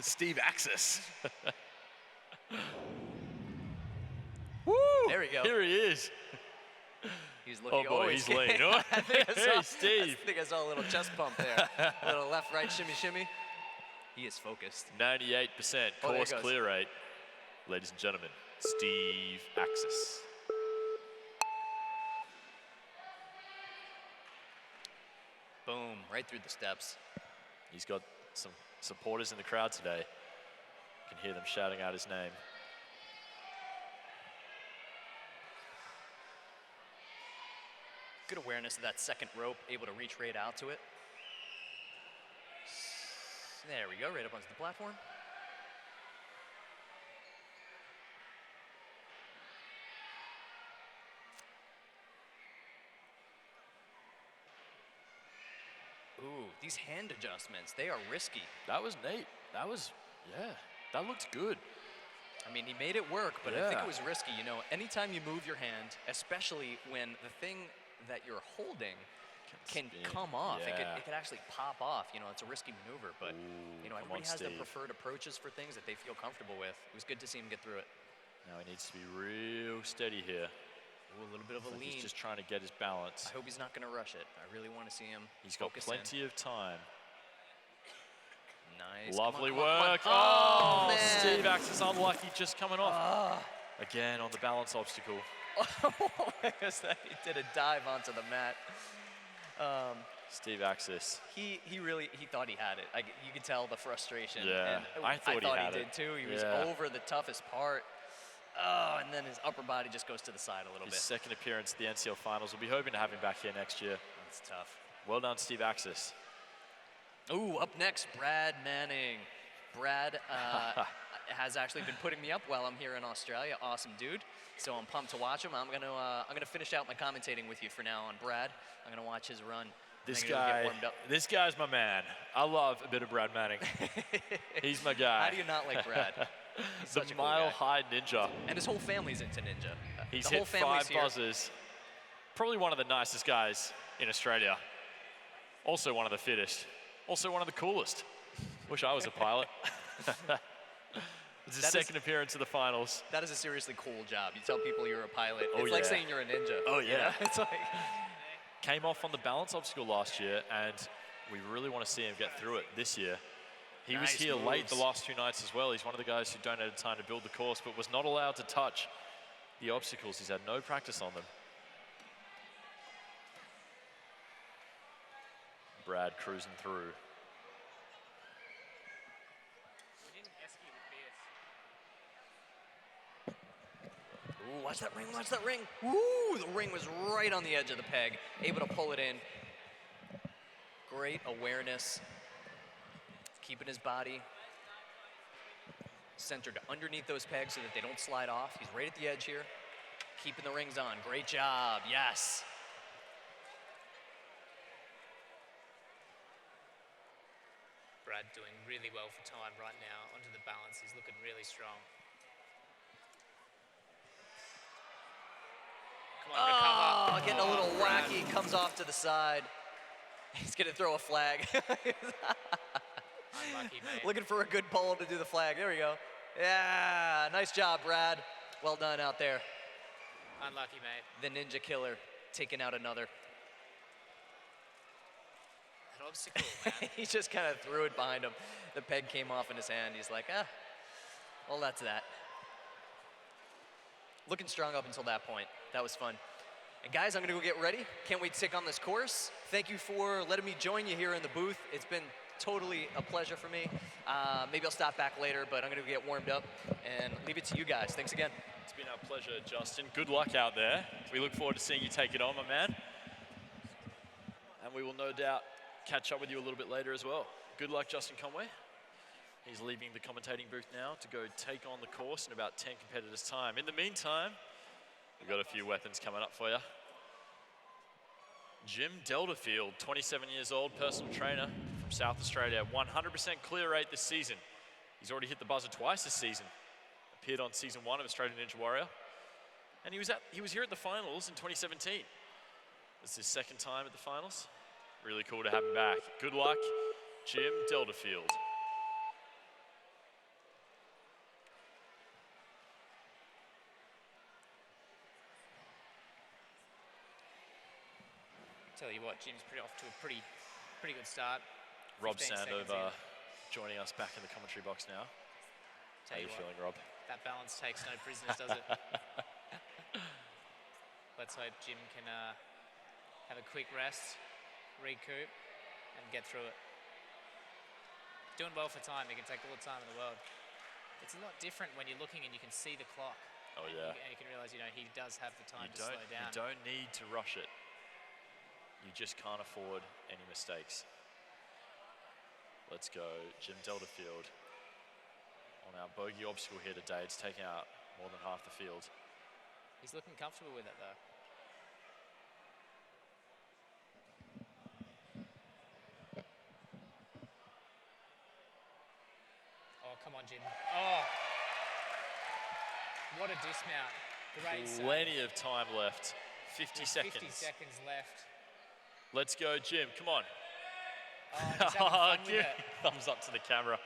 Steve Axis. Woo! There we go. Here he is. He's looking. Oh boy, he's late. Hey, Steve. I think I saw a little chest pump there. A little left, right, shimmy, shimmy. He is focused. 98% course clear rate. Ladies and gentlemen, Steve Axis. Boom, right through the steps. He's got some supporters in the crowd today. You can hear them shouting out his name. Good awareness of that second rope, able to reach right out to it. There we go, right up onto the platform. Ooh, these hand adjustments, they are risky. That was Nate. That was, yeah, that looked good. I mean, he made it work, but I think it was risky. You know, anytime you move your hand, especially when the thing that you're holding can come off, it could actually pop off. You know, it's a risky maneuver, but you know, everybody has their preferred approaches for things that they feel comfortable with. It was good to see him get through it. Now he needs to be real steady here. Ooh, a little bit of a lean. He's just trying to get his balance. I hope he's not going to rush it. I really want to see him. He's got plenty of time. Nice. Lovely work. Oh, man. Steve Axis unlucky, just coming off. Again on the balance obstacle. He did a dive onto the mat. Steve Axis. He thought he had it. You could tell the frustration. Yeah, and I thought he did too. He was over the toughest part. Oh, and then his upper body just goes to the side a little bit. His second appearance at the NCL finals. We'll be hoping to have him back here next year. That's tough. Well done, Steve Axis. Ooh, up next, Brad Manning. Brad has actually been putting me up while I'm here in Australia. Awesome dude. So I'm pumped to watch him. I'm gonna finish out my commentating with you for now on Brad. I'm gonna watch his run. This guy's my man. I love a bit of Brad Manning. He's my guy. How do you not like Brad? He's the Mile High Ninja. And his whole family's into ninja. He's hit 5 buzzers. Probably one of the nicest guys in Australia. Also one of the fittest. Also one of the coolest. Wish I was a pilot. It's his second appearance of the finals. That is a seriously cool job. You tell people you're a pilot. It's like saying you're a ninja. Oh, yeah. You know? It's like... Came off on the balance obstacle last year, and we really want to see him get through it this year. He was here late the last 2 nights as well. He's one of the guys who donated time to build the course, but was not allowed to touch the obstacles. He's had no practice on them. Brad cruising through. Ooh, watch that ring, watch that ring. Ooh, the ring was right on the edge of the peg. Able to pull it in. Great awareness. Keeping his body centered underneath those pegs so that they don't slide off. He's right at the edge here. Keeping the rings on. Great job, yes. Brad doing really well for time right now. Onto the balance, he's looking really strong. Come on, recover. Getting a little wacky, comes off to the side. He's gonna throw a flag. Unlucky, mate. Looking for a good pole to do the flag. There we go. Yeah, nice job, Brad. Well done out there. Unlucky, mate. The Ninja Killer taking out another. That obstacle, man. He just kind of threw it behind him. The peg came off in his hand. He's like, well, that's that. Looking strong up until that point. That was fun. And guys, I'm gonna go get ready. Can't wait to take on this course. Thank you for letting me join you here in the booth. It's been totally a pleasure for me. Maybe I'll stop back later, but I'm gonna get warmed up and leave it to you guys. Thanks again. It's been our pleasure, Justin. Good luck out there. We look forward to seeing you take it on, my man. And we will no doubt catch up with you a little bit later as well. Good luck, Justin Conway. He's leaving the commentating booth now to go take on the course in about 10 competitors' time. In the meantime, we've got a few weapons coming up for you. Jim Delderfield, 27 years old, personal trainer from South Australia. 100% clear rate this season. He's already hit the buzzer twice this season. Appeared on season 1 of Australian Ninja Warrior. And he was here at the finals in 2017. This is his second time at the finals. Really cool to have him back. Good luck, Jim Delderfield. Tell you what, Jim's off to a pretty good start. Rob 15 seconds Sandover in. joining us back in the commentary box now. How Tell are you you what, feeling, Rob? that balance takes no prisoners, does it? Let's hope Jim can have a quick rest, recoup, and get through it. Doing well for time. He can take all the time in the world. It's a lot different when you're looking and you can see the clock. Oh, yeah. And you can realize, he does have the time to slow down. You don't need to rush it. You just can't afford any mistakes. Let's go, Jim Delderfield. On our bogey obstacle here today, it's taken out more than half the field. He's looking comfortable with it, though. Oh, come on, Jim. Oh! What a dismount. Great save. Plenty of time left. 50 seconds. 50 seconds left. Let's go, Jim. Come on. Oh, he's having fun with Give it. thumbs up to the camera.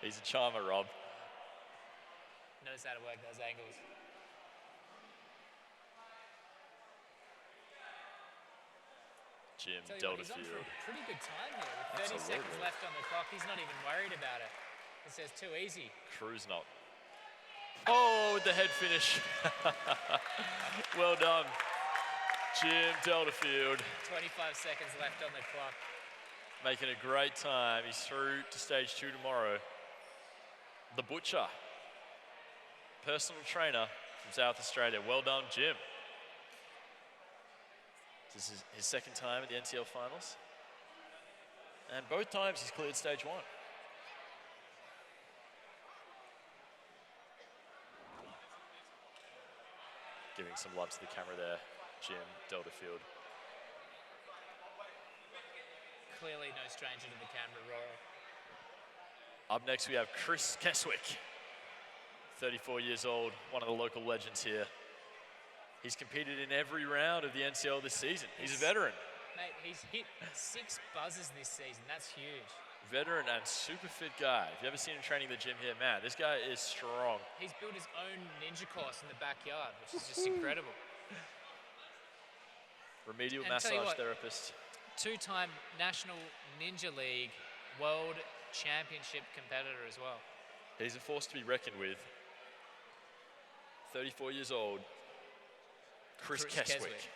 He's a charmer, Rob. Knows how to work those angles. Jim Tell you what, he's on for Delderfield. a pretty good time here. With 30 seconds Absolutely. left on the clock, he's not even worried about it. He says, too easy. Cruise not. Oh, with the head finish. Well done, Jim Delderfield. 25 seconds left on the clock. Making a great time. He's through to stage 2 tomorrow. The Butcher, personal trainer from South Australia. Well done, Jim. This is his second time at the NCL finals. And both times he's cleared stage 1. Giving some love to the camera there, Jim Delderfield. Clearly no stranger to the camera, Rory. Up next, we have Chris Keswick, 34 years old, one of the local legends here. He's competed in every round of the NCL this season. He's a veteran. Mate, he's hit 6 buzzers this season. That's huge. Veteran and super fit guy. If you ever seen him training the gym here, man, this guy is strong. He's built his own ninja course in the backyard, which is just incredible. Remedial And tell you massage what, therapist. 2-time National Ninja League World Championship competitor as well. He's a force to be reckoned with. 34 years old, Chris Keswick.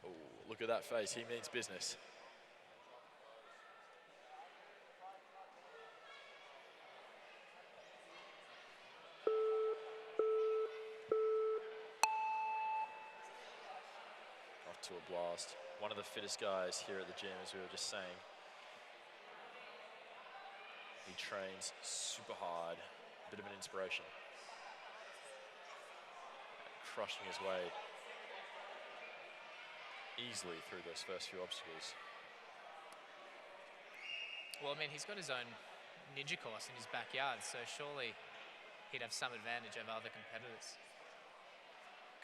Oh, look at that face. He means business. Off to a blast. One of the fittest guys here at the gym, as we were just saying. He trains super hard. A bit of an inspiration. Crushing his way easily through those first few obstacles. Well, I mean, he's got his own ninja course in his backyard, so surely he'd have some advantage over other competitors.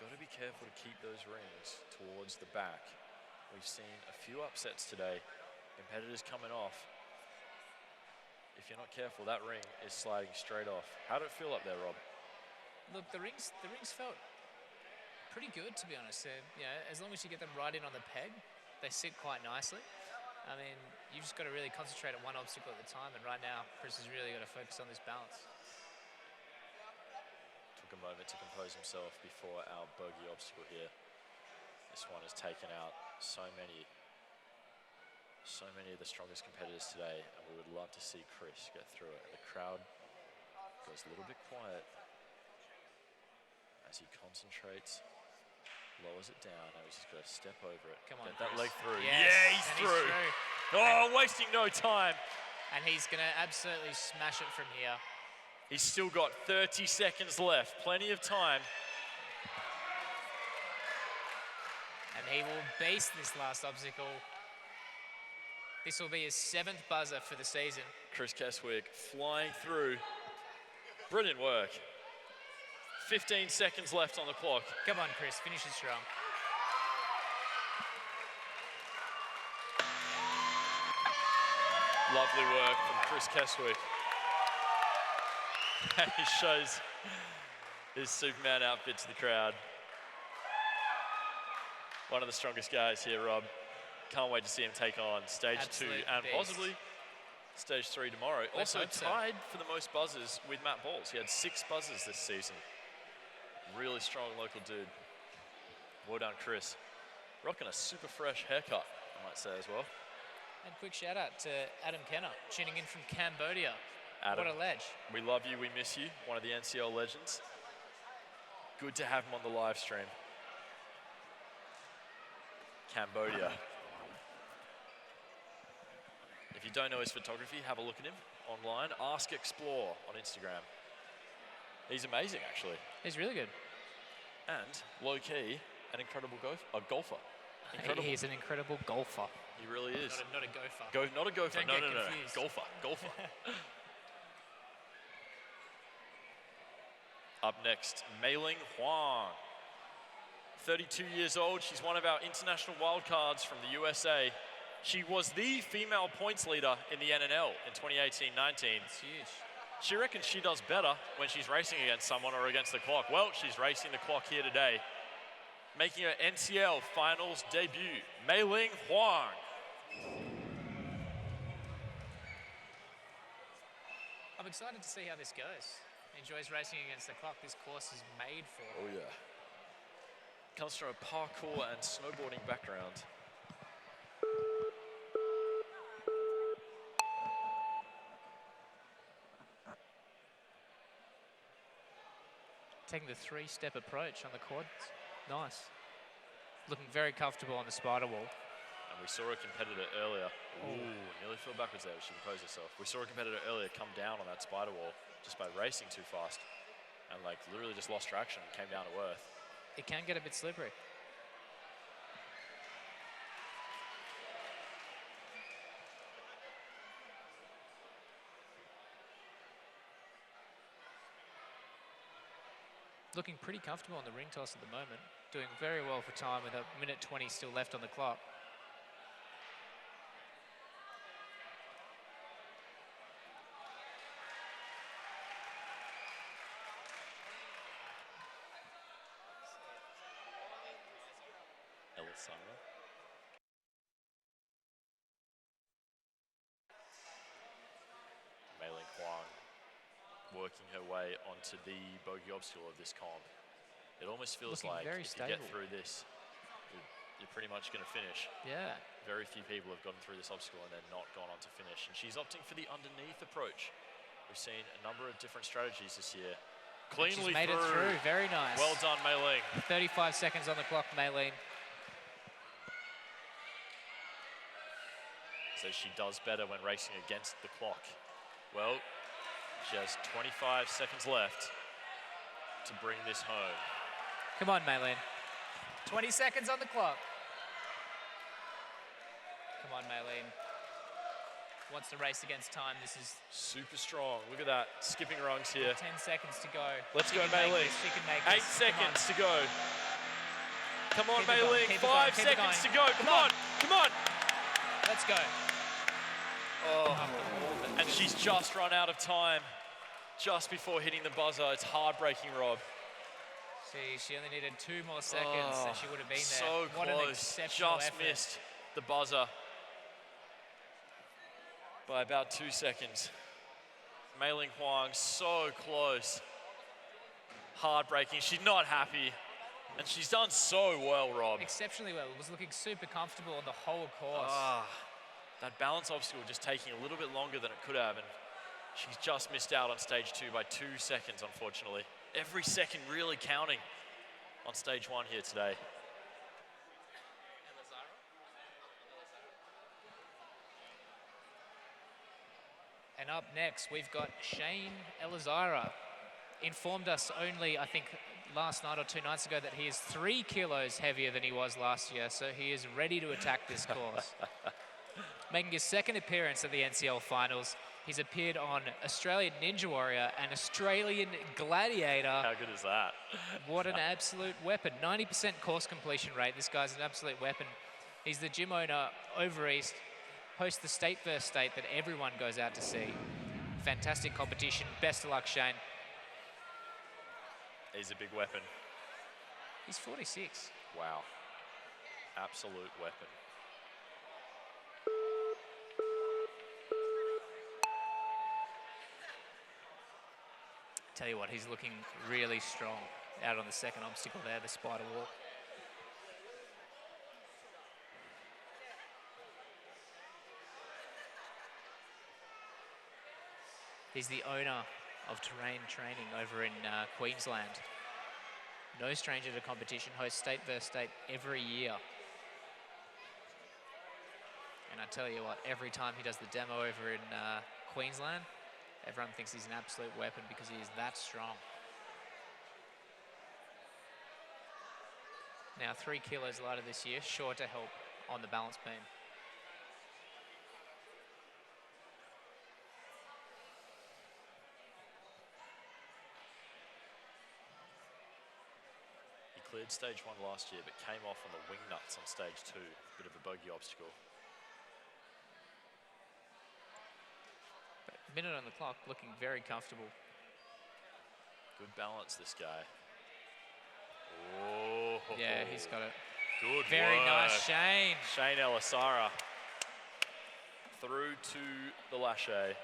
Got to be careful to keep those rings towards the back. We've seen a few upsets today. Competitors coming off. If you're not careful, that ring is sliding straight off. How did it feel up there, Rob? Look, the rings felt pretty good, to be honest. As long as you get them right in on the peg, they sit quite nicely. I mean, you've just got to really concentrate on one obstacle at a time, and right now, Chris has really got to focus on this balance. Took a moment to compose himself before our bogey obstacle here. This one has taken out so many of the strongest competitors today, and we would love to see Chris get through it. And the crowd goes a little bit quiet as he concentrates, lowers it down. Now he's just got to step over it. Come on, get that Chris. leg through. Yes, Yeah, he's and through. Oh, wasting no time. And he's going to absolutely smash it from here. He's still got 30 seconds left. Plenty of time. And he will beast this last obstacle. This will be his 7th buzzer for the season. Chris Keswick flying through. Brilliant work. 15 seconds left on the clock. Come on, Chris, finish it strong. Lovely work from Chris Keswick. He shows his Superman outfit to the crowd. One of the strongest guys here, Rob. Can't wait to see him take on stage Absolute 2 and beast. possibly stage 3 tomorrow. Let's Also hope so. tied for the most buzzers with Matt Bowles. He had 6 buzzers this season. Really strong local dude. Well done, Chris. Rocking a super fresh haircut, I might say as well. And quick shout out to Adam Kenner, tuning in from Cambodia. Adam, What a ledge. we love you, we miss you. One of the NCL legends. Good to have him on the live stream. Cambodia. If you don't know his photography, have a look at him online. Ask Explore on Instagram. He's amazing, actually. He's really good. And low-key, an incredible golfer. Incredible. He's an incredible golfer. He really is. Not a gopher. Not a gopher. Don't No, get no, no. confused. Golfer. Up next, Meiling Huang. 32 years old. She's one of our international wildcards from the USA. She was the female points leader in the NNL in 2018-19. It's huge. She reckons she does better when she's racing against someone or against the clock. Well, she's racing the clock here today, making her NCL finals debut, Meiling Huang. I'm excited to see how this goes. Enjoys racing against the clock. This course is made for Oh yeah. Comes from a parkour and snowboarding background. taking the 3-step approach on the quads. Nice. Looking very comfortable on the spider wall. And we saw a competitor earlier. Ooh, nearly fell backwards there, but she composed herself. We saw a competitor earlier come down on that spider wall just by racing too fast. And like literally just lost traction and came down to earth. It can get a bit slippery. Looking pretty comfortable on the ring toss at the moment. Doing very well for time with a minute 20 still left on the clock. Elisara. Meiling Huang working her way onto the bogey obstacle of this comp. It almost feels Looking like very if you get stable. through this, you're pretty much going to finish. Yeah. Very few people have gotten through this obstacle and then not gone on to finish. And she's opting for the underneath approach. We've seen a number of different strategies this year. Cleanly She's made it through. Very nice. Well done, Meiling. 35 seconds on the clock, Meiling. So she does better when racing against the clock. Well, she has 25 seconds left to bring this home. Come on, Meiling. 20 seconds on the clock. Come on, Meiling. Wants to race against time. This is Super strong. Look at that. Skipping rungs here. 10 seconds to go. Let's She go, can make Meiling. this, She can make 8 this. seconds to go. Come on, Keep it going, Meiling. keep it 5 going, keep it seconds to going. go. Come on. Come on. Let's go. Oh. And she's just run out of time. Just before hitting the buzzer. It's heartbreaking, Rob. See, she only needed 2 more seconds and she would have been there. So What an close. exceptional Just effort. missed the buzzer by about 2 seconds. Meiling Huang, so close. Heartbreaking. She's not happy. And she's done so well, Rob. Exceptionally well. Was looking super comfortable on the whole course. That balance obstacle just taking a little bit longer than it could have. And she's just missed out on stage 2 by 2 seconds, unfortunately. Every second really counting on stage 1 here today. And up next, we've got Shane Elisara. Informed us only, I think, last night or 2 nights ago that he is 3 kilos heavier than he was last year, so he is ready to attack this course. Making his 2nd appearance at the NCL finals. He's appeared on Australian Ninja Warrior and Australian Gladiator. How good is that? What an absolute weapon. 90% course completion rate. This guy's an absolute weapon. He's the gym owner over East. Hosts the state versus state that everyone goes out to see. Fantastic competition. Best of luck, Shane. He's a big weapon. He's 46. Wow. absolute weapon. Tell you what, he's looking really strong out on the second obstacle there, the spider walk. He's the owner of Terrain Training over in Queensland. No stranger to competition, hosts state versus state every year. And I tell you what, every time he does the demo over in Queensland, everyone thinks he's an absolute weapon because he is that strong. Now 3 kilos lighter this year, sure to help on the balance beam. Cleared stage 1 last year, but came off on the wing nuts on stage 2. Bit of a bogey obstacle. But minute on the clock, looking very comfortable. Good balance, this guy. Oh, yeah, he's got it. Good Very work. nice, Shane. Shane Elisara through to the lache.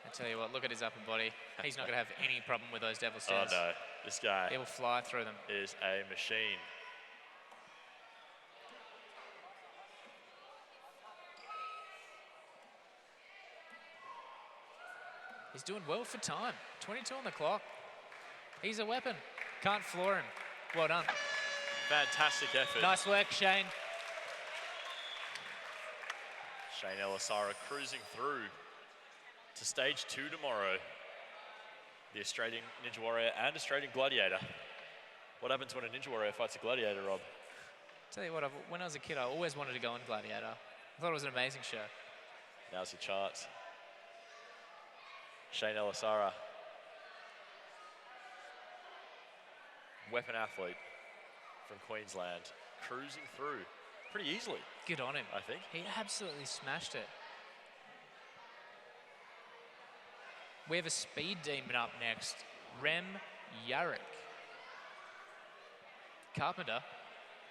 I tell you what, look at his upper body. He's not going to have any problem with those devil stairs. Oh no, this guy He will fly through them. is a machine. He's doing well for time. 22 on the clock. He's a weapon. Can't floor him. Well done. Fantastic effort. Nice work, Shane. Shane Elisara cruising through to stage 2 tomorrow. The Australian Ninja Warrior and Australian Gladiator. What happens when a Ninja Warrior fights a Gladiator, Rob? Tell you what, when I was a kid, I always wanted to go on Gladiator. I thought it was an amazing show. Now's your chance. Shane Elisara. Weapon athlete from Queensland. Cruising through pretty easily. Good on him. I think. He absolutely smashed it. We have a speed demon up next. Rem Yarrick. Carpenter,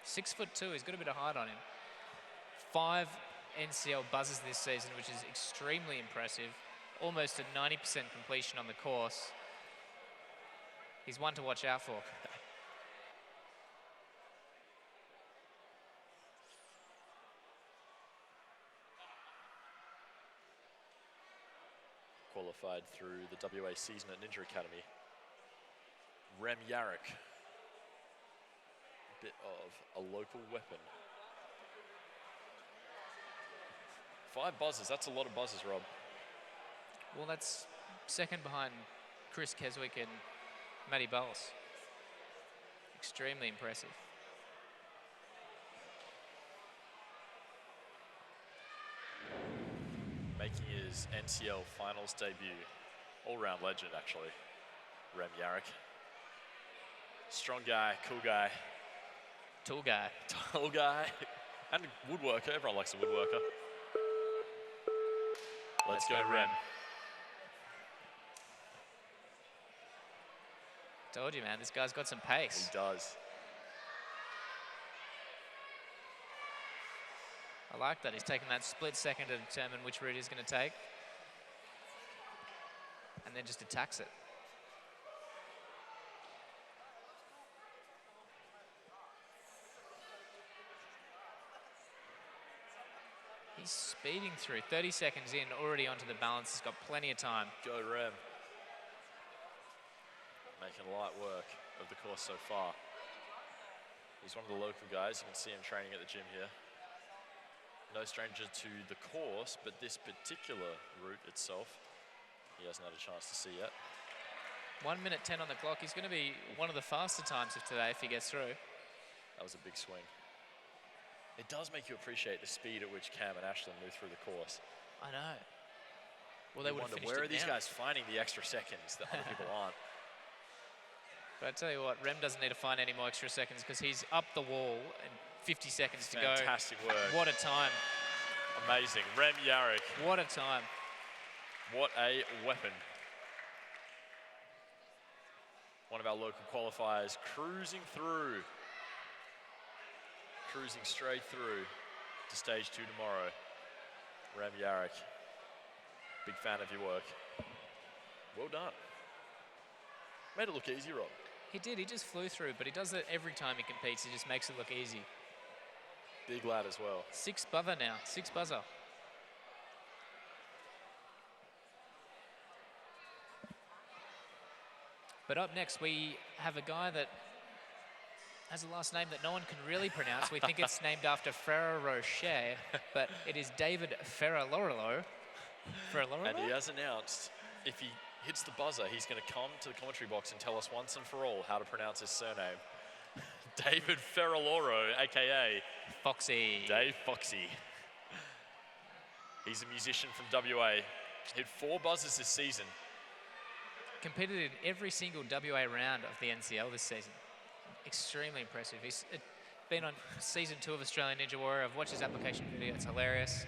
6'2". He's got a bit of height on him. 5 NCL buzzes this season, which is extremely impressive. Almost a 90% completion on the course. He's one to watch out for. Qualified through the WA season at Ninja Academy. Rem Yarrick. A bit of a local weapon. 5 buzzers, that's a lot of buzzers, Rob. Well, that's second behind Chris Keswick and Matty Bowles. Extremely impressive. Making his NCL finals debut. All-round legend, actually. Rem Yarrick. Strong guy, cool guy. Tall guy. Tall guy. And a woodworker. Everyone likes a woodworker. Let's go, Rem. Told you, man, this guy's got some pace. He does. I like that. He's taken that split second to determine which route he's going to take. And then just attacks it. He's speeding through. 30 seconds in, already onto the balance. He's got plenty of time. Go, Rem. Making light work of the course so far. He's one of the local guys. You can see him training at the gym here. No stranger to the course, but this particular route itself, he hasn't had a chance to see yet. 1 minute 10 on the clock. He's going to be one of the faster times of today if he gets through. That was a big swing. It does make you appreciate the speed at which Cam and Ashland move through the course. I know. Well, they would have finished where it are these now. guys finding the extra seconds that other people aren't? But I tell you what, Rem doesn't need to find any more extra seconds because he's up the wall and 50 seconds to go. Fantastic work. What a time. Amazing. Rem Yarrick. What a time. What a weapon. one of our local qualifiers, cruising through. Cruising straight through to stage 2 tomorrow. Rem Yarrick, big fan of your work. Well done. Made it look easy, Rob. He did. He just flew through, but he does it every time he competes. He just makes it look easy. Big lad as well. 6 buzzer now. 6 buzzer. But up next, we have a guy that has a last name that no one can really pronounce. We think it's named after Ferrero Rocher, but it is David Ferraloro. And he has announced if he hits the buzzer, he's going to come to the commentary box and tell us once and for all how to pronounce his surname. David Ferraloro, a.k.a. Foxy. Dave Foxy. He's a musician from WA. Hit 4 buzzers this season. Competed in every single WA round of the NCL this season. Extremely impressive. He's been on season 2 of Australian Ninja Warrior. I've watched his application video. It's hilarious.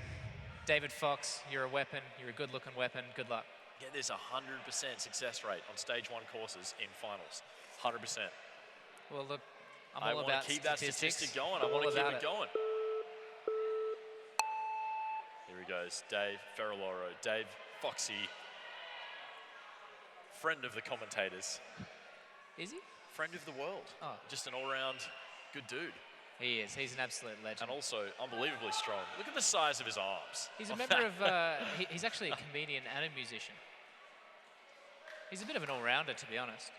David Fox, you're a weapon. You're a good-looking weapon. Good luck. Yeah, there's a 100% success rate on stage 1 courses in finals. 100%. Well, look, I'm all about I want to keep that statistic going. I want to keep it going. Here he goes, Dave Ferraloro. Dave Foxy, friend of the commentators. Is he? Friend of the world. Oh. Just an all-round good dude. He is. He's an absolute legend. And also unbelievably strong. Look at the size of his arms. He's a member of, he's actually a comedian and a musician. He's a bit of an all-rounder, to be honest.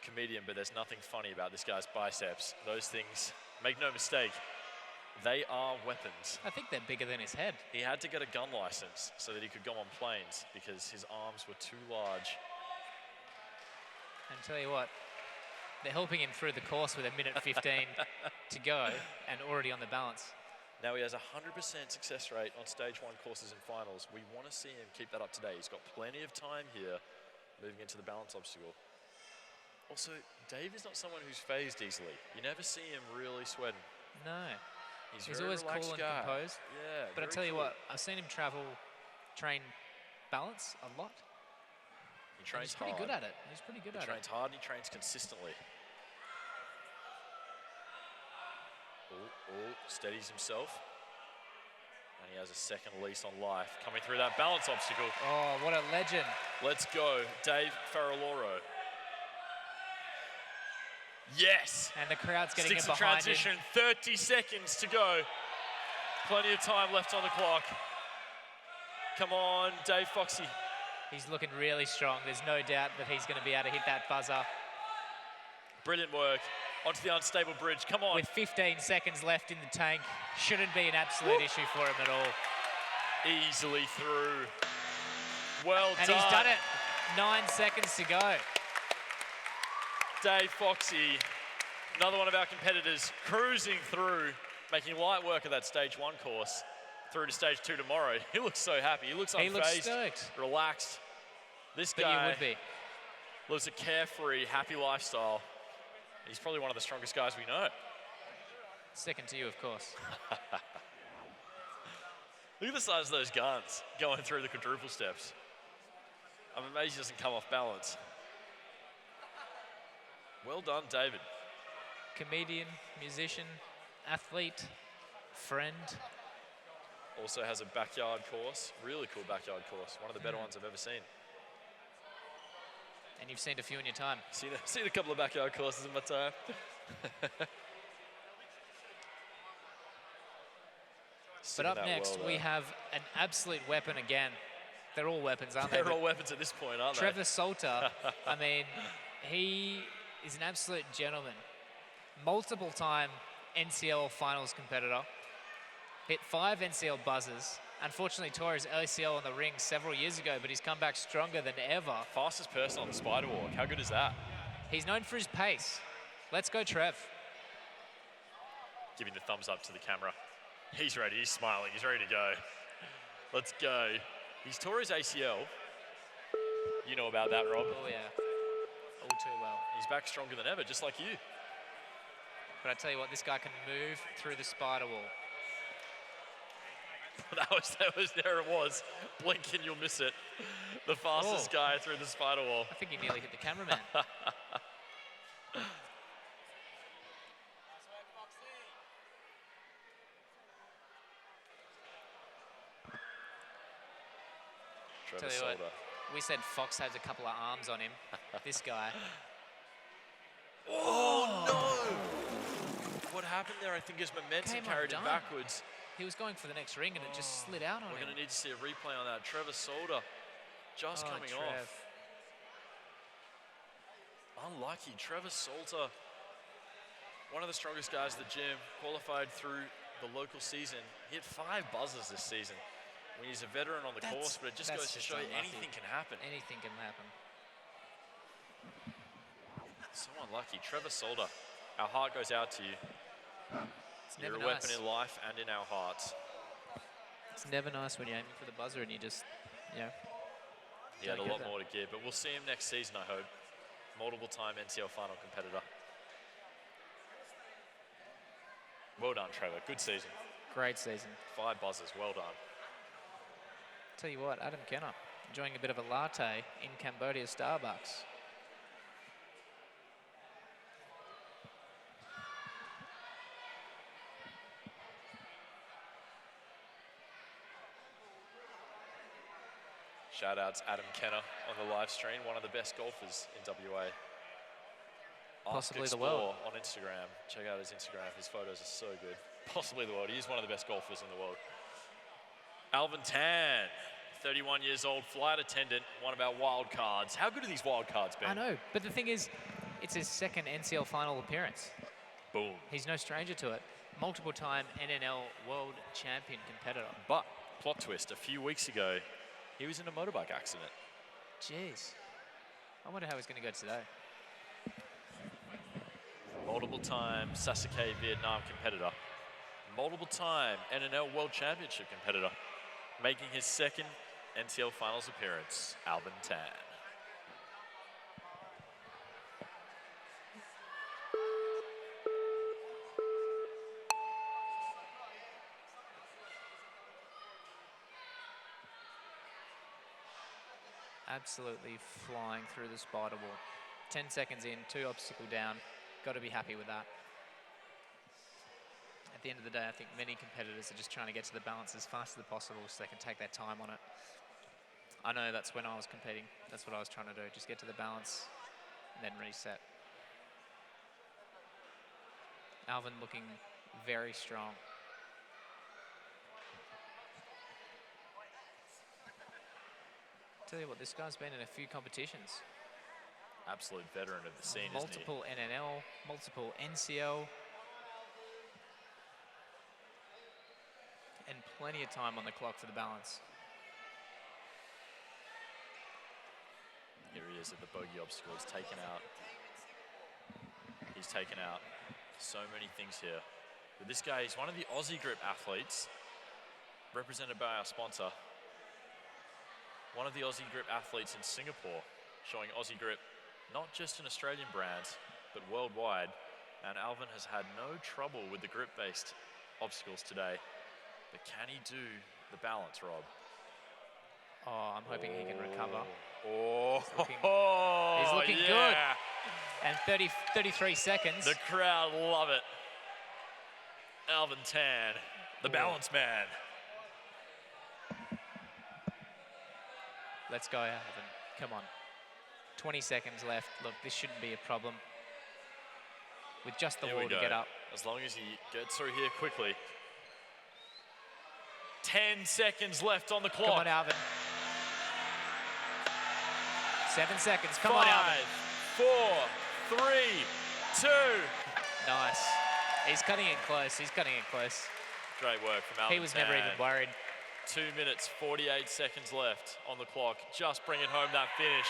Comedian, but there's nothing funny about this guy's biceps. Those things, make no mistake, they are weapons. I think they're bigger than his head. He had to get a gun license so that he could go on planes because his arms were too large. And tell you what, they're helping him through the course with 1:15 to go and already on the balance. Now he has a 100% success rate on stage 1 courses and finals. We want to see him keep that up today. He's got plenty of time here moving into the balance obstacle. Also, Dave is not someone who's phased easily. You never see him really sweating. No. He's very always cool and guy. composed. Yeah, but I tell you what, I've seen him train balance a lot. He trains he's pretty hard. good at it. He's pretty good at it. He trains hard and he trains consistently. Steadies himself. And he has a second lease on life coming through that balance obstacle. Oh, what a legend. Let's go, Dave Ferraloro. Yes! And the crowd's getting Sticks in behind transition, him. 30 seconds to go. Plenty of time left on the clock. Come on, Dave Foxy. He's looking really strong. There's no doubt that he's going to be able to hit that buzzer. Brilliant work. Onto the unstable bridge. Come on. With 15 seconds left in the tank, shouldn't be an absolute issue for him at all. Easily through. Well done. And he's done it. 9 seconds to go. Dave Foxy, another one of our competitors, cruising through, making light work of that stage 1 course through to stage 2 tomorrow. He looks so happy. He looks unfazed, he looks stoked. Relaxed. This but guy you would be. lives a carefree, happy lifestyle. He's probably one of the strongest guys we know. Second to you, of course. Look at the size of those guns going through the quadruple steps. I'm amazed he doesn't come off balance. Well done, David. Comedian, musician, athlete, friend. Also has a backyard course, really cool backyard course. One of the better ones I've ever seen. And you've seen a few in your time. Seen a couple of backyard courses in my time. But up next, we have an absolute weapon again. They're all weapons, aren't they? They're all weapons at this point, aren't they? Trevor Salter, I mean, he is an absolute gentleman. Multiple-time NCL finals competitor. Hit 5 NCL buzzers. Unfortunately, tore his ACL on the ring several years ago, but he's come back stronger than ever. Fastest person on the spider walk. How good is that? He's known for his pace. Let's go, Trev. Giving the thumbs up to the camera. He's ready. He's smiling. He's ready to go. Let's go. He's tore his ACL. You know about that, Rob. Oh, yeah. All too well. He's back stronger than ever, just like you. But I tell you what, this guy can move through the spider wall. There it was. Blink and you'll miss it. The fastest guy through the spider wall. I think he nearly hit the cameraman. Trevor Tell you Salter. what, we said Fox has a couple of arms on him. This guy. Oh, no! What happened there, I think, is momentum carried him backwards. He was going for the next ring and it just slid out on him. We're going to need to see a replay on that. Trevor Salter just coming off. Unlucky. Trevor Salter, one of the strongest guys at the gym, qualified through the local season. He hit 5 buzzers this season. I mean, he's a veteran on the course, but it just goes to show you anything can happen. Anything can happen. So unlucky. Trevor Salter, our heart goes out to you. You're a weapon in life and in our hearts. It's never nice when you're aiming for the buzzer and you just, He had a lot more to give, but we'll see him next season, I hope. Multiple-time NCL final competitor. Well done, Trevor. Good season. Great season. 5 buzzers. Well done. Tell you what, Adam Kenner enjoying a bit of a latte in Cambodia Starbucks. Shout outs Adam Kenner on the live stream, one of the best golfers in WA. Possibly the world. On Instagram. Check out his Instagram. His photos are so good. Possibly the world. He is one of the best golfers in the world. Alvin Tan, 31 years old, flight attendant, one of our wild cards. How good are these wild cards, Ben? I know, but the thing is, it's his second NCL final appearance. Boom. He's no stranger to it. Multiple-time NNL world champion competitor. But, plot twist, a few weeks ago, he was in a motorbike accident. Jeez. I wonder how he's going to go today. Multiple-time Sasuke Vietnam competitor. Multiple-time NNL World Championship competitor. Making his second NCL Finals appearance, Alvin Tan. Absolutely flying through the spider wall. 10 seconds in, 2 obstacle down. Got to be happy with that. At the end of the day, I think many competitors are just trying to get to the balance as fast as possible so they can take their time on it. I know that's when I was competing. That's what I was trying to do. Just get to the balance and then reset. Alvin looking very strong. Tell you what, this guy's been in a few competitions. Absolute veteran of the scene, multiple isn't he? NNL, multiple NCL. And plenty of time on the clock for the balance. Here he is at the bogey obstacle. He's taken out. He's taken out so many things here. But this guy, he's one of the Aussie Grip athletes, represented by our sponsor. One of the Aussie Grip athletes in Singapore, showing Aussie Grip not just in Australian brands, but worldwide. And Alvin has had no trouble with the grip-based obstacles today. But can he do the balance, Rob? Oh, I'm hoping he can recover. Oh, he's looking good. And 33 seconds. The crowd love it. Alvin Tan, the balance man. Let's go, Alvin. Come on. 20 seconds left. Look, this shouldn't be a problem. With just the wall to get up. As long as he gets through here quickly. 10 seconds left on the clock. Come on, Alvin. 7 seconds. Come on, Alvin. 5, 4, 3, 2. Nice. He's cutting it close. He's cutting it close. Great work from Alvin. He was never even worried. 2 minutes, 48 seconds left on the clock. Just bringing home that finish.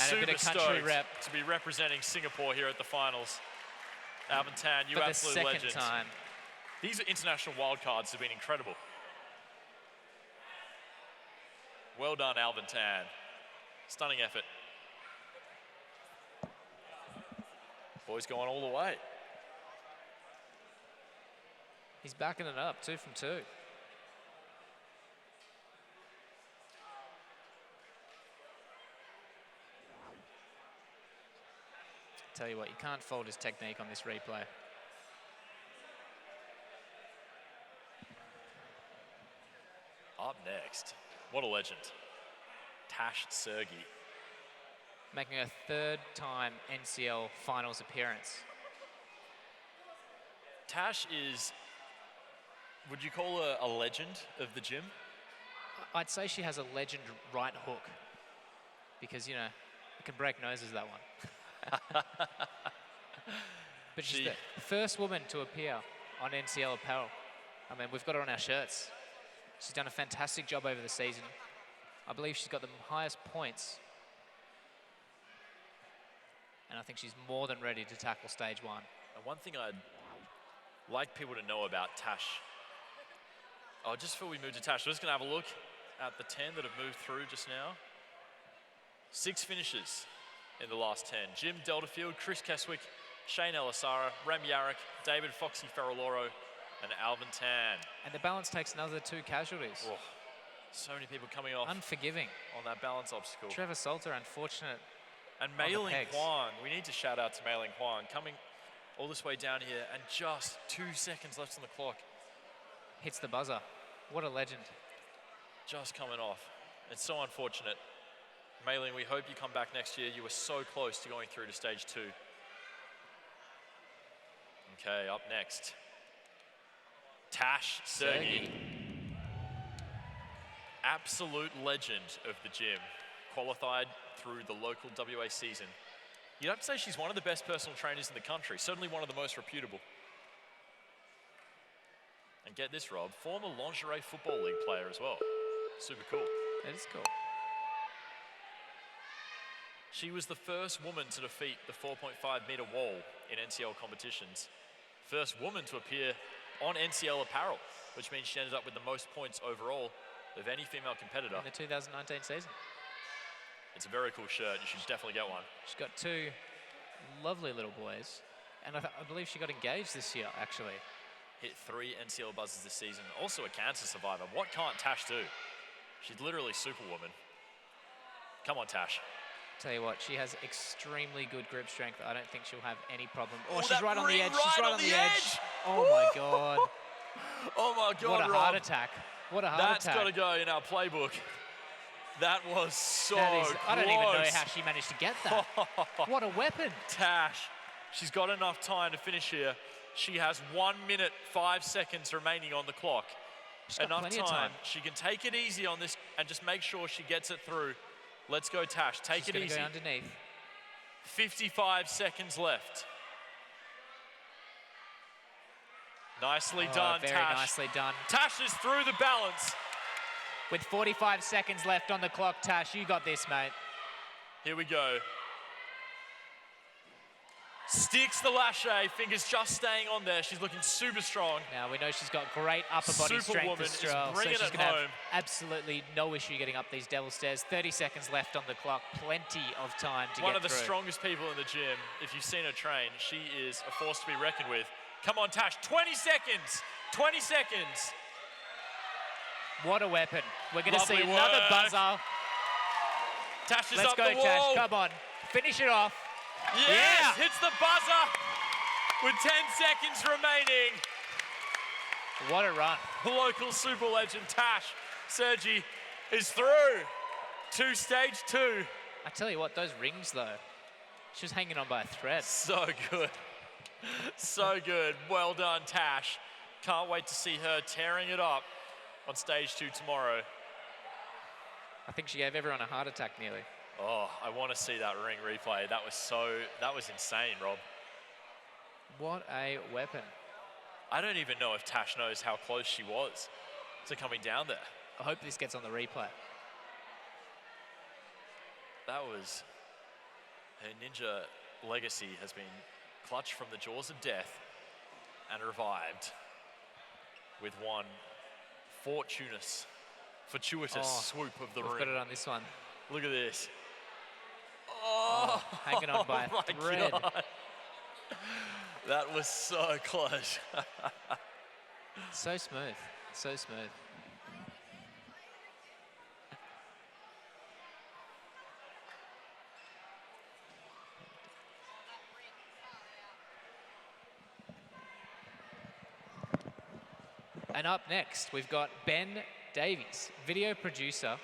And Super a bit of country rep. To be representing Singapore here at the finals. Alvin Tan, you absolute legend. For the second time. These international wildcards have been incredible. Well done, Alvin Tan. Stunning effort. Boys going all the way. He's backing it up, 2 from 2. Tell you what, you can't fault his technique on this replay. Up next, what a legend, Tash Sergi. Making a 3rd time NCL finals appearance. Tash is, would you call her a legend of the gym? I'd say she has a legend right hook because, you know, it can break noses, that one. But she's the first woman to appear on NCL apparel. I mean, we've got her on our shirts. She's done a fantastic job over the season. I believe she's got the highest points. And I think she's more than ready to tackle stage 1. And one thing I'd like people to know about Tash. Oh, just before we move to Tash, we're just going to have a look at the 10 that have moved through just now. 6 finishes in the last 10. Jim Delderfield, Chris Keswick, Shane Elisara, Rem Yarrick, David Ferraloro, and Alvin Tan. And the balance takes another 2 casualties. Oh, so many people coming off. Unforgiving. On that balance obstacle. Trevor Salter, unfortunate. And Meiling Huang, we need to shout out to Meiling Huang, coming all this way down here and just 2 seconds left on the clock. Hits the buzzer. What a legend. Just coming off. It's so unfortunate. Meiling, we hope you come back next year. You were so close to going through to stage 2. Okay, up next, Tash Sergi. Absolute legend of the gym. Qualified through the local WA season. You'd have to say she's one of the best personal trainers in the country, certainly one of the most reputable. And get this, Rob, former lingerie football league player as well. Super cool. That is cool. She was the first woman to defeat the 4.5-meter wall in NCL competitions. First woman to appear on NCL apparel, which means she ended up with the most points overall of any female competitor. In the 2019 season. It's a very cool shirt. You should definitely get one. She's got 2 lovely little boys. And I believe she got engaged this year, actually. Hit 3 NCL buzzers this season. Also a cancer survivor. What can't Tash do? She's literally superwoman. Come on, Tash. Tell you what, she has extremely good grip strength. I don't think she'll have any problem. Oh, Oh, she's that right on the ring edge. right She's right on on the the edge. edge. Oh my God. Oh my God, What a Rob. heart attack. What a heart That's attack. got to go in our playbook. That was so close. I don't even know how she managed to get that. What a weapon. Tash, she's got enough time to finish here. She has 1 minute, 5 seconds remaining on the clock. She's got Enough plenty of time. She can take it easy on this and just make sure she gets it through. Let's go, Tash. Take it easy. She's going to go underneath. 55 seconds left. Nicely done, very Tash. nicely done. Tash is through the balance. With 45 seconds left on the clock, Tash, you got this, mate. Here we go. Sticks the lache, fingers just staying on there. She's looking super strong. Now, we know she's got great upper body strength as well, so she's going to have absolutely no issue getting up these devil stairs. 30 seconds left on the clock, plenty of time to get through. One of the strongest people in the gym. If you've seen her train, she is a force to be reckoned with. Come on, Tash, 20 seconds, 20 seconds. What a weapon. We're going to see Lovely another work. buzzer. Tash is Let's up go, the wall. Tash, come on. Finish it off. Yes, Yeah. hits the buzzer with 10 seconds remaining. What a run. Local super legend Tash Sergi is through to stage 2. I tell you what, those rings, though, she was hanging on by a thread. So good. So good. Well done, Tash. Can't wait to see her tearing it up on stage 2 tomorrow. I think she gave everyone a heart attack nearly. Oh, I want to see that ring replay. That was insane, Rob. What a weapon. I don't even know if Tash knows how close she was to coming down there. I hope this gets on the replay. That was, her ninja legacy has been clutched from the jaws of death and revived with one fortuitous swoop of the We've ring. got it on this one. Look at this. Oh, hanging on by my a thread. God. That was so close. So smooth. So smooth. And up next, we've got Ben Davies, video producer.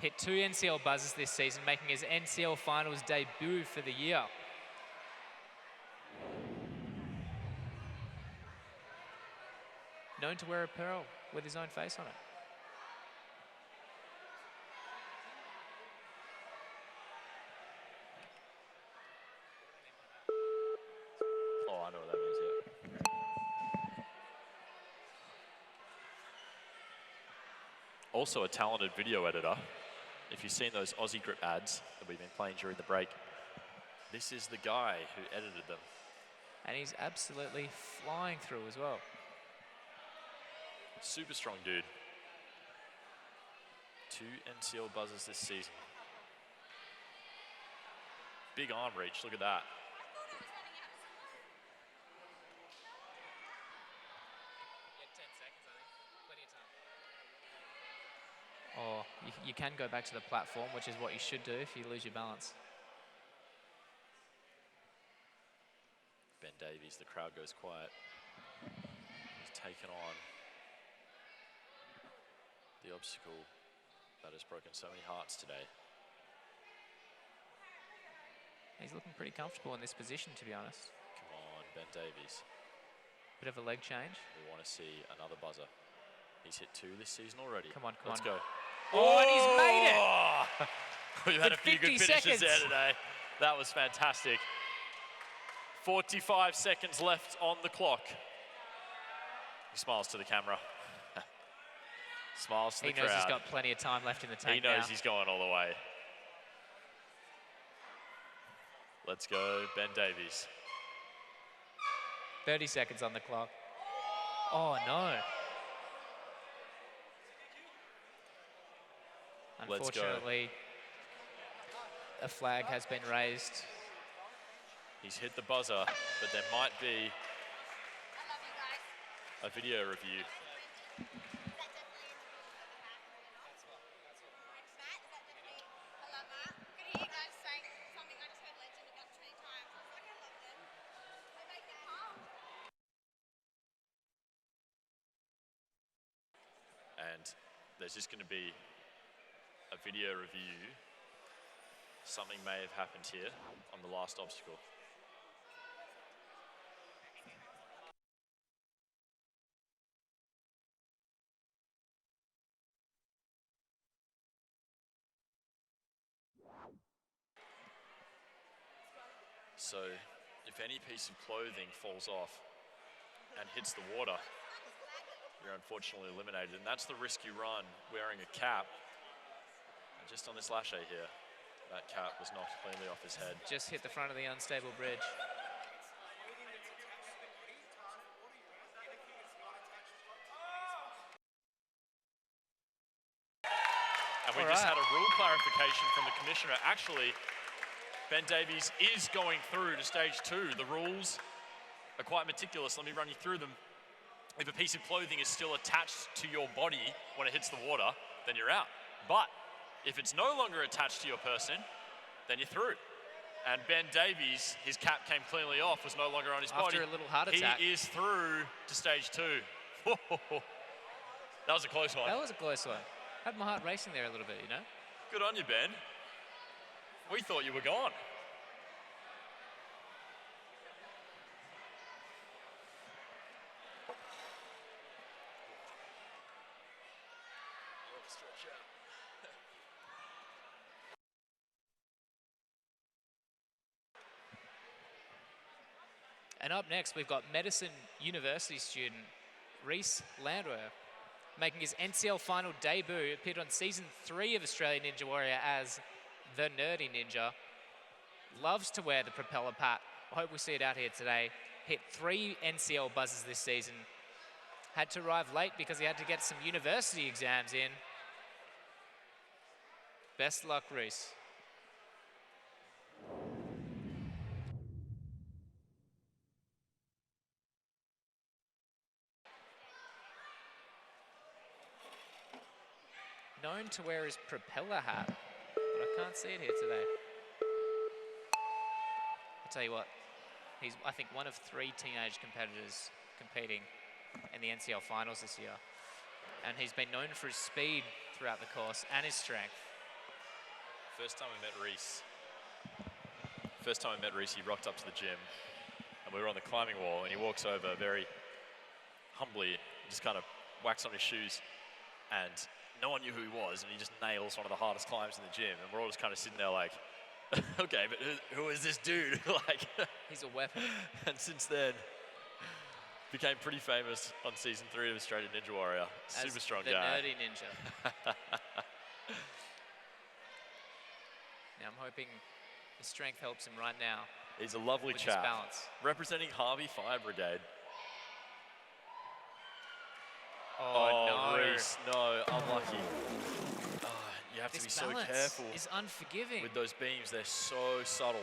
Hit 2 NCL buzzers this season, making his NCL finals debut for the year. Known to wear apparel with his own face on it. Oh, I know what that means, yeah. Also a talented video editor. If you've seen those Aussie Grip ads that we've been playing during the break, this is the guy who edited them. And he's absolutely flying through as well. Super strong dude. 2 NCL buzzers this season. Big arm reach, look at that. Or you can go back to the platform, which is what you should do if you lose your balance. Ben Davies, the crowd goes quiet. He's taken on the obstacle that has broken so many hearts today. He's looking pretty comfortable in this position, to be honest. Come on, Ben Davies. Bit of a leg change. We want to see another buzzer. He's hit 2 this season already. Come on, come Let's on. go. Oh, and he's made it! We've had a few 50 good finishes seconds. there today. That was fantastic. 45 seconds left on the clock. He smiles to the camera. Smiles to the crowd. He knows he's got plenty of time left in the tank He knows now. he's going all the way. Let's go, Ben Davies. 30 seconds on the clock. Oh, no. Let's go. Unfortunately, a flag has been raised. He's hit the buzzer, but there might be a video review. And there's just going to be a video review. Something may have happened here on the last obstacle. So, if any piece of clothing falls off and hits the water, you're unfortunately eliminated, and that's the risk you run wearing a cap. And just on this lache here, that cap was knocked cleanly off his head. Just hit the front of the unstable bridge. And we just had a rule clarification from the commissioner. Actually, Ben Davies is going through to stage 2. The rules are quite meticulous. Let me run you through them. If a piece of clothing is still attached to your body when it hits the water, then you're out. But if it's no longer attached to your person, then you're through. And Ben Davies, his cap came cleanly off, was no longer on his body. After a little heart attack. He is through to stage 2. That was a close one. That was a close one. Had my heart racing there a little bit, you know? Good on you, Ben. We thought you were gone. And up next, we've got Medicine University student Rhys Landwehr, making his NCL final debut. Appeared on season 3 of Australian Ninja Warrior as the Nerdy Ninja. Loves to wear the propeller pat. I hope we see it out here today. Hit 3 NCL buzzers this season. Had to arrive late because he had to get some university exams in. Best luck, Rhys. known to wear his propeller hat, but I can't see it here today. I'll tell you what, he's, I think, one of 3 teenage competitors competing in the NCL finals this year. And he's been known for his speed throughout the course and his strength. First time I met Rhys, he rocked up to the gym and we were on the climbing wall and he walks over very humbly, just kind of whacks on his shoes, and no one knew who he was, and he just nails one of the hardest climbs in the gym, and we're all just kind of sitting there like, okay, but who is this dude? Like, he's a weapon. And since then, became pretty famous on season 3 of Australian Ninja Warrior. Super strong the guy. nerdy ninja. Now I'm hoping the strength helps him right now. He's a lovely with chap. His balance. Representing Harvey Fire Brigade. Oh, no. Rhys, no, unlucky. Oh, you have to be so careful. Is unforgiving. With those beams, they're so subtle.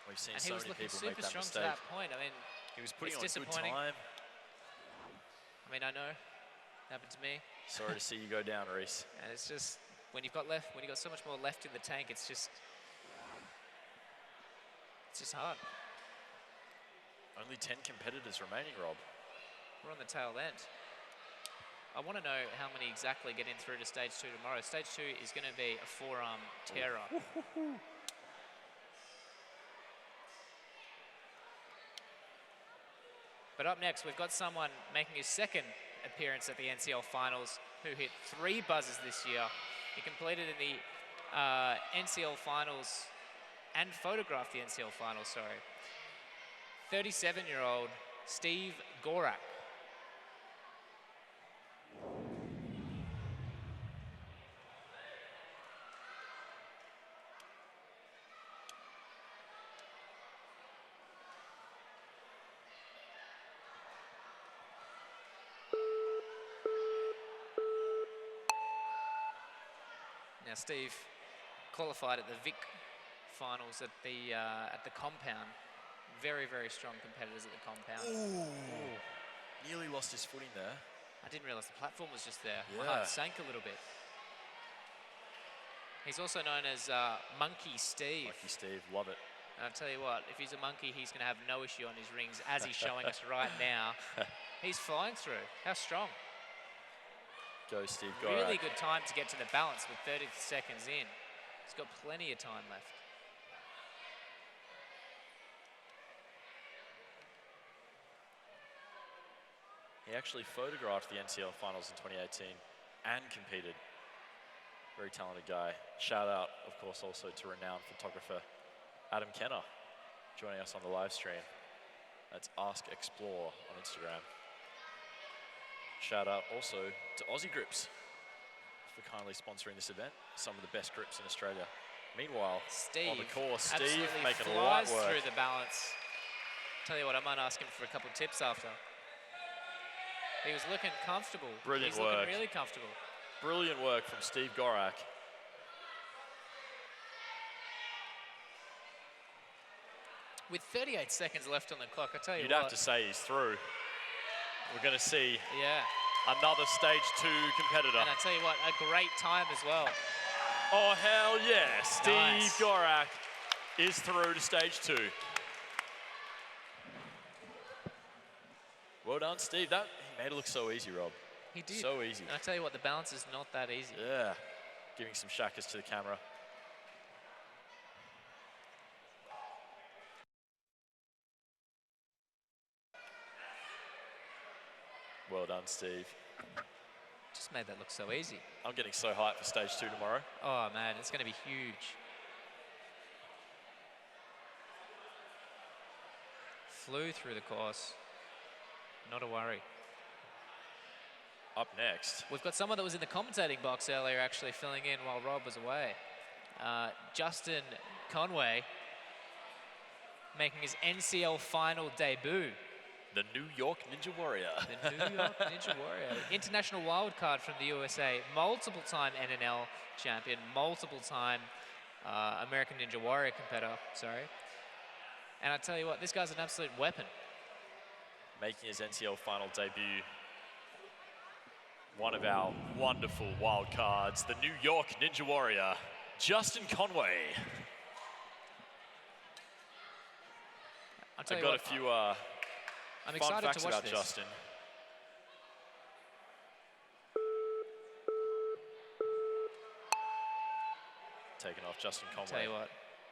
We've seen so many people make that mistake. And he was looking super strong to that point. I mean, he was putting on good disappointing. time. I mean, I know, happened to me. Sorry to see you go down, Rhys. And it's just when you've got so much more left in the tank, it's just hard. Only 10 competitors remaining, Rob. We're on the tail end. I want to know how many exactly get in through to stage 2 tomorrow. Stage 2 is going to be a forearm terror. But up next, we've got someone making his second appearance at the NCL finals who hit 3 buzzers this year. He completed in the NCL finals and photographed the NCL finals, sorry. 37-year-old Steve Gorak. Now, Steve qualified at the Vic finals at the compound. Very, very strong competitors at the compound. Ooh. Nearly lost his footing there. I didn't realize the platform was just there. Yeah. My heart sank a little bit. He's also known as Monkey Steve. Monkey Steve, love it. And I'll tell you what, if he's a monkey, he's going to have no issue on his rings, as he's showing us right now. He's flying through. How strong. Go, Steve Gorak. Really good time to get to the balance with 30 seconds in. He's got plenty of time left. He actually photographed the NCL finals in 2018 and competed. Very talented guy. Shout out, of course, also to renowned photographer Adam Kenner, joining us on the live stream. That's Ask Explore on Instagram. Shout out also to Aussie Grips for kindly sponsoring this event. Some of the best grips in Australia. Meanwhile, Steve, on the course, Steve absolutely making flies light work. through the balance. Tell you what, I might ask him for a couple of tips after. He was looking comfortable. Brilliant He's work. looking really comfortable. Brilliant work from Steve Gorak. With 38 seconds left on the clock, I tell you You'd what. have to say he's through. We're going to see another stage 2 competitor. And I tell you what, a great time as well. Oh, hell yeah. Steve Nice. Gorak is through to stage 2. Well done, Steve. He made it look so easy, Rob. He did. So easy. And I tell you what, the balance is not that easy. Yeah. Giving some shakas to the camera. Well done, Steve. Just made that look so easy. I'm getting so hyped for stage 2 tomorrow. Oh man, it's going to be huge. Flew through the course. Not a worry. Up next. We've got someone that was in the commentating box earlier actually filling in while Rob was away. Justin Conway making his NCL final debut. The New York Ninja Warrior. The New York Ninja Warrior. International wildcard from the USA. Multiple-time NNL champion. Multiple-time American Ninja Warrior competitor. Sorry. And I tell you what, this guy's an absolute weapon. Making his NCL final debut. one of our wonderful wild cards, the New York Ninja Warrior, Justin Conway. I've got a few fun facts about Justin. Taking off Justin Conway. Tell you what,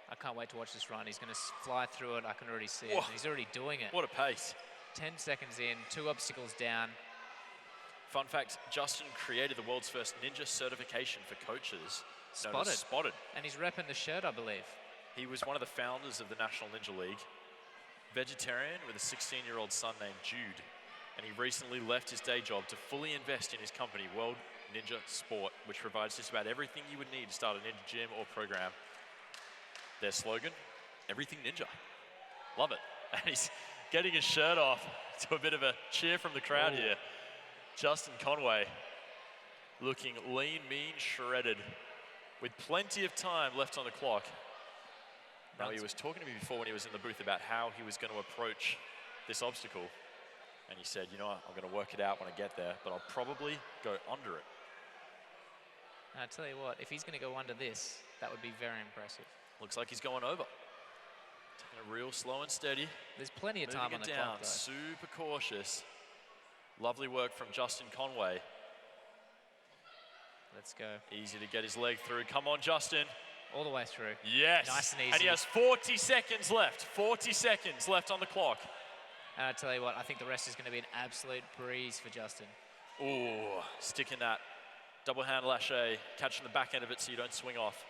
I can't wait to watch this run. He's going to fly through it. I can already see it. He's already doing it. What a pace. 10 seconds in, 2 obstacles down. Fun fact, Justin created the world's first ninja certification for coaches. Spotted. And he's repping the shirt, I believe. He was one of the founders of the National Ninja League. Vegetarian with a 16-year-old son named Jude. And he recently left his day job to fully invest in his company, World Ninja Sport, which provides just about everything you would need to start a ninja gym or program. Their slogan, everything ninja. Love it. And he's getting his shirt off to a bit of a cheer from the crowd here. Justin Conway looking lean, mean, shredded with plenty of time left on the clock. Now, he was talking to me before when he was in the booth about how he was going to approach this obstacle. And he said, you know what, I'm going to work it out when I get there, but I'll probably go under it. And I tell you what, if he's going to go under this, that would be very impressive. Looks like he's going over. Taking it real slow and steady. There's plenty of time on the clock, though. Super cautious. Lovely work from Justin Conway. Let's go. Easy to get his leg through. Come on, Justin. All the way through. Yes. Nice and easy. And he has 40 seconds left. 40 seconds left on the clock. And I tell you what, I think the rest is going to be an absolute breeze for Justin. Ooh, sticking that double hand lâché, catching the back end of it so you don't swing off.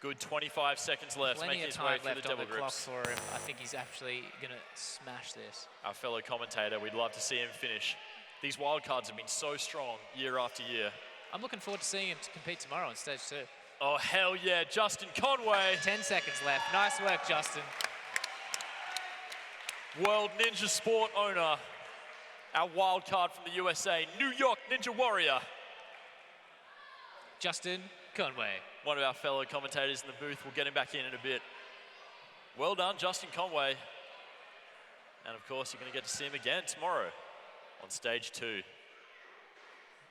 Good 25 seconds left, Plenty making of his time way through left the devil on the clock grips. for him. I think he's actually going to smash this. Our fellow commentator, we'd love to see him finish. These wild cards have been so strong year after year. I'm looking forward to seeing him compete tomorrow on stage 2. Oh, hell yeah, Justin Conway. 10 seconds left. Nice work, Justin. World Ninja Sport owner. Our wild card from the USA, New York Ninja Warrior. Justin Conway. One of our fellow commentators in the booth. We'll get him back in a bit. Well done, Justin Conway. And of course, you're going to get to see him again tomorrow on stage 2.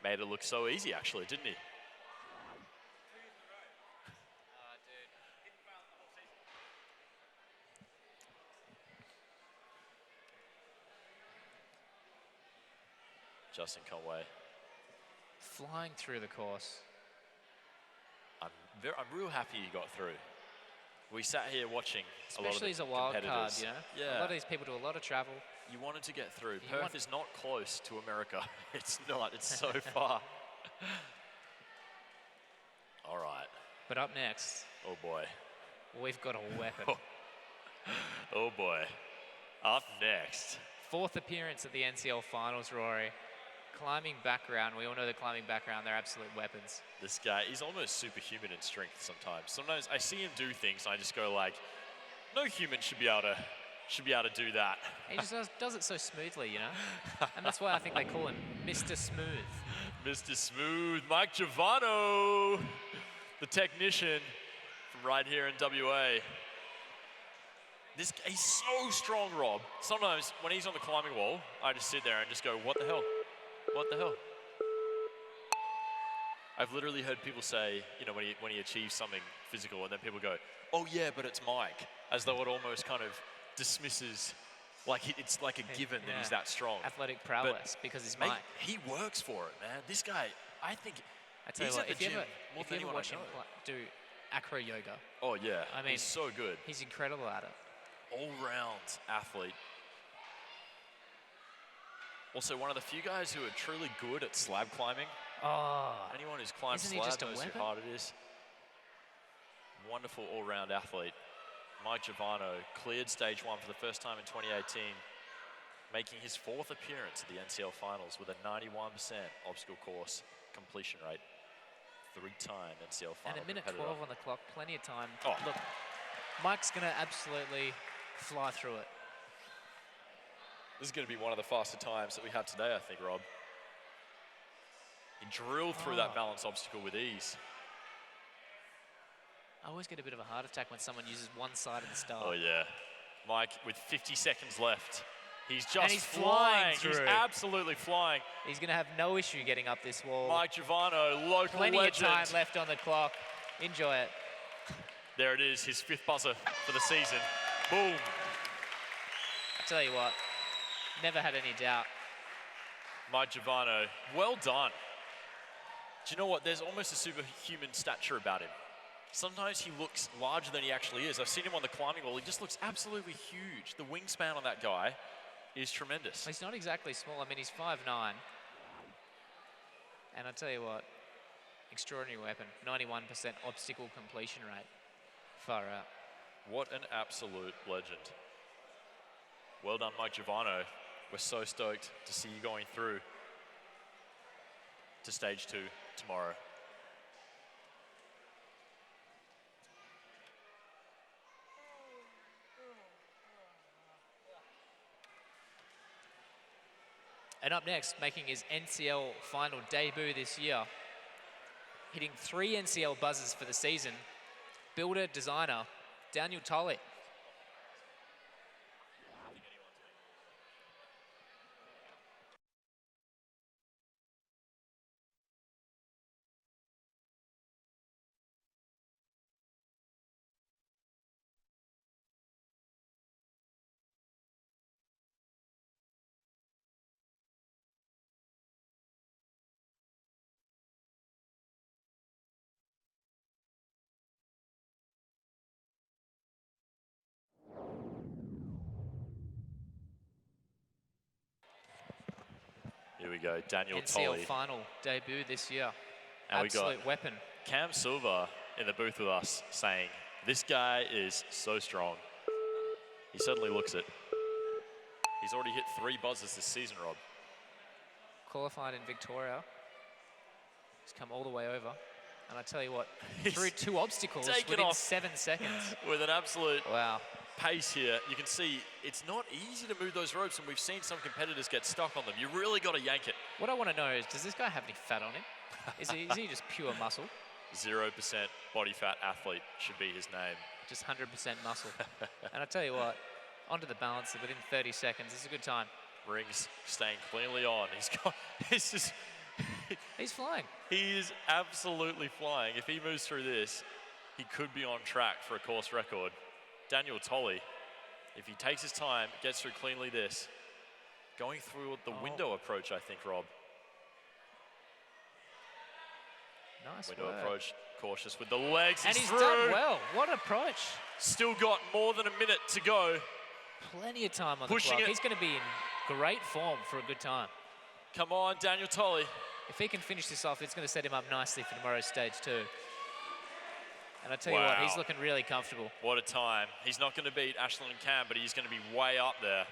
Made it look so easy, actually, didn't he? Justin Conway. Flying through the course. I'm real happy he got through. We sat here watching Especially as a wild card, you know? Yeah. A lot of these people do a lot of travel. You wanted to get through. Perth is not close to America. It's not. It's so far. All right. But up next. Oh, boy. We've got a weapon. Oh, boy. Up next. 4th appearance at the NCL finals, Rory. Climbing background. We all know the climbing background. They're absolute weapons. This guy, he's almost superhuman in strength sometimes. Sometimes I see him do things and I just go like, no human should be able to do that. He just does it so smoothly, you know? And that's why I think they call him Mr. Smooth. Mr. Smooth, Mike Jovanou, the technician from right here in WA. He's so strong, Rob. Sometimes when he's on the climbing wall, I just sit there and just go, what the hell? What the hell? I've literally heard people say, you know, when he achieves something physical, and then people go, oh yeah, but it's Mike, as though it almost kind of dismisses, like it's like a given that he's that strong. Athletic prowess, because he's Mike. He works for it, man. This guy, I think, he's at the gym more than anyone I know. If you ever watch him do acro yoga. Oh yeah, I mean, he's so good. He's incredible at it. All-round athlete. Also, one of the few guys who are truly good at slab climbing. Oh. Anyone who's climbed slab knows how hard it is. Wonderful all-round athlete. Mike Jovanou cleared stage 1 for the first time in 2018, making his 4th appearance at the NCL finals with a 91% obstacle course completion rate. 3-time NCL final And a minute competitor. 12 on the clock, plenty of time. Oh. Look, Mike's going to absolutely fly through it. This is going to be one of the faster times that we have today, I think, Rob. He drilled through that balance obstacle with ease. I always get a bit of a heart attack when someone uses one side of the start. Oh, yeah. Mike, with 50 seconds left, He's just he's flying. through. He's absolutely flying. He's going to have no issue getting up this wall. Mike Jovanou, local Plenty legend. of time left on the clock. Enjoy it. There it is, his 5th buzzer for the season. Boom. I tell you what, never had any doubt. Mike Jovanou, well done. Do you know what? There's almost a superhuman stature about him. Sometimes he looks larger than he actually is. I've seen him on the climbing wall. He just looks absolutely huge. The wingspan on that guy is tremendous. He's not exactly small. I mean, he's 5'9". And I tell you what, extraordinary weapon. 91% obstacle completion rate. Far out. What an absolute legend. Well done, Mike Jovanou. We're so stoked to see you going through to stage 2 tomorrow. And up next, making his NCL final debut this year, hitting 3 NCL buzzers for the season, builder designer Daniel Tolli. Here we go, Daniel NCL Tolli. final debut this year. And Absolute we got weapon. Cam Silver in the booth with us saying, this guy is so strong. He certainly looks it. He's already hit 3 buzzers this season, Rob. Qualified in Victoria. He's come all the way over. And I tell you what, through 2 obstacles within off 7 seconds. With an absolute Wow. pace here. You can see it's not easy to move those ropes, and we've seen some competitors get stuck on them. You really got to yank it. What I want to know is, does this guy have any fat on him? Is he just pure muscle? 0% body fat athlete should be his name. Just 100% muscle. And I tell you what, onto the balancer within 30 seconds. It's a good time. Rings staying cleanly on. He's flying. He is absolutely flying. If he moves through this, he could be on track for a course record. Daniel Tolli, if he takes his time, gets through cleanly this, going through the window approach, I think, Rob. Nice Window work. approach, cautious with the legs. And he's through. done well. What an approach. Still got more than a minute to go. Plenty of time on Pushing the clock. it. He's going to be in great form for a good time. Come on, Daniel Tolli. If he can finish this off, it's going to set him up nicely for tomorrow's stage 2. And I tell you what, he's looking really comfortable. What a time. He's not going to beat Ashland and Cam, but he's going to be way up there.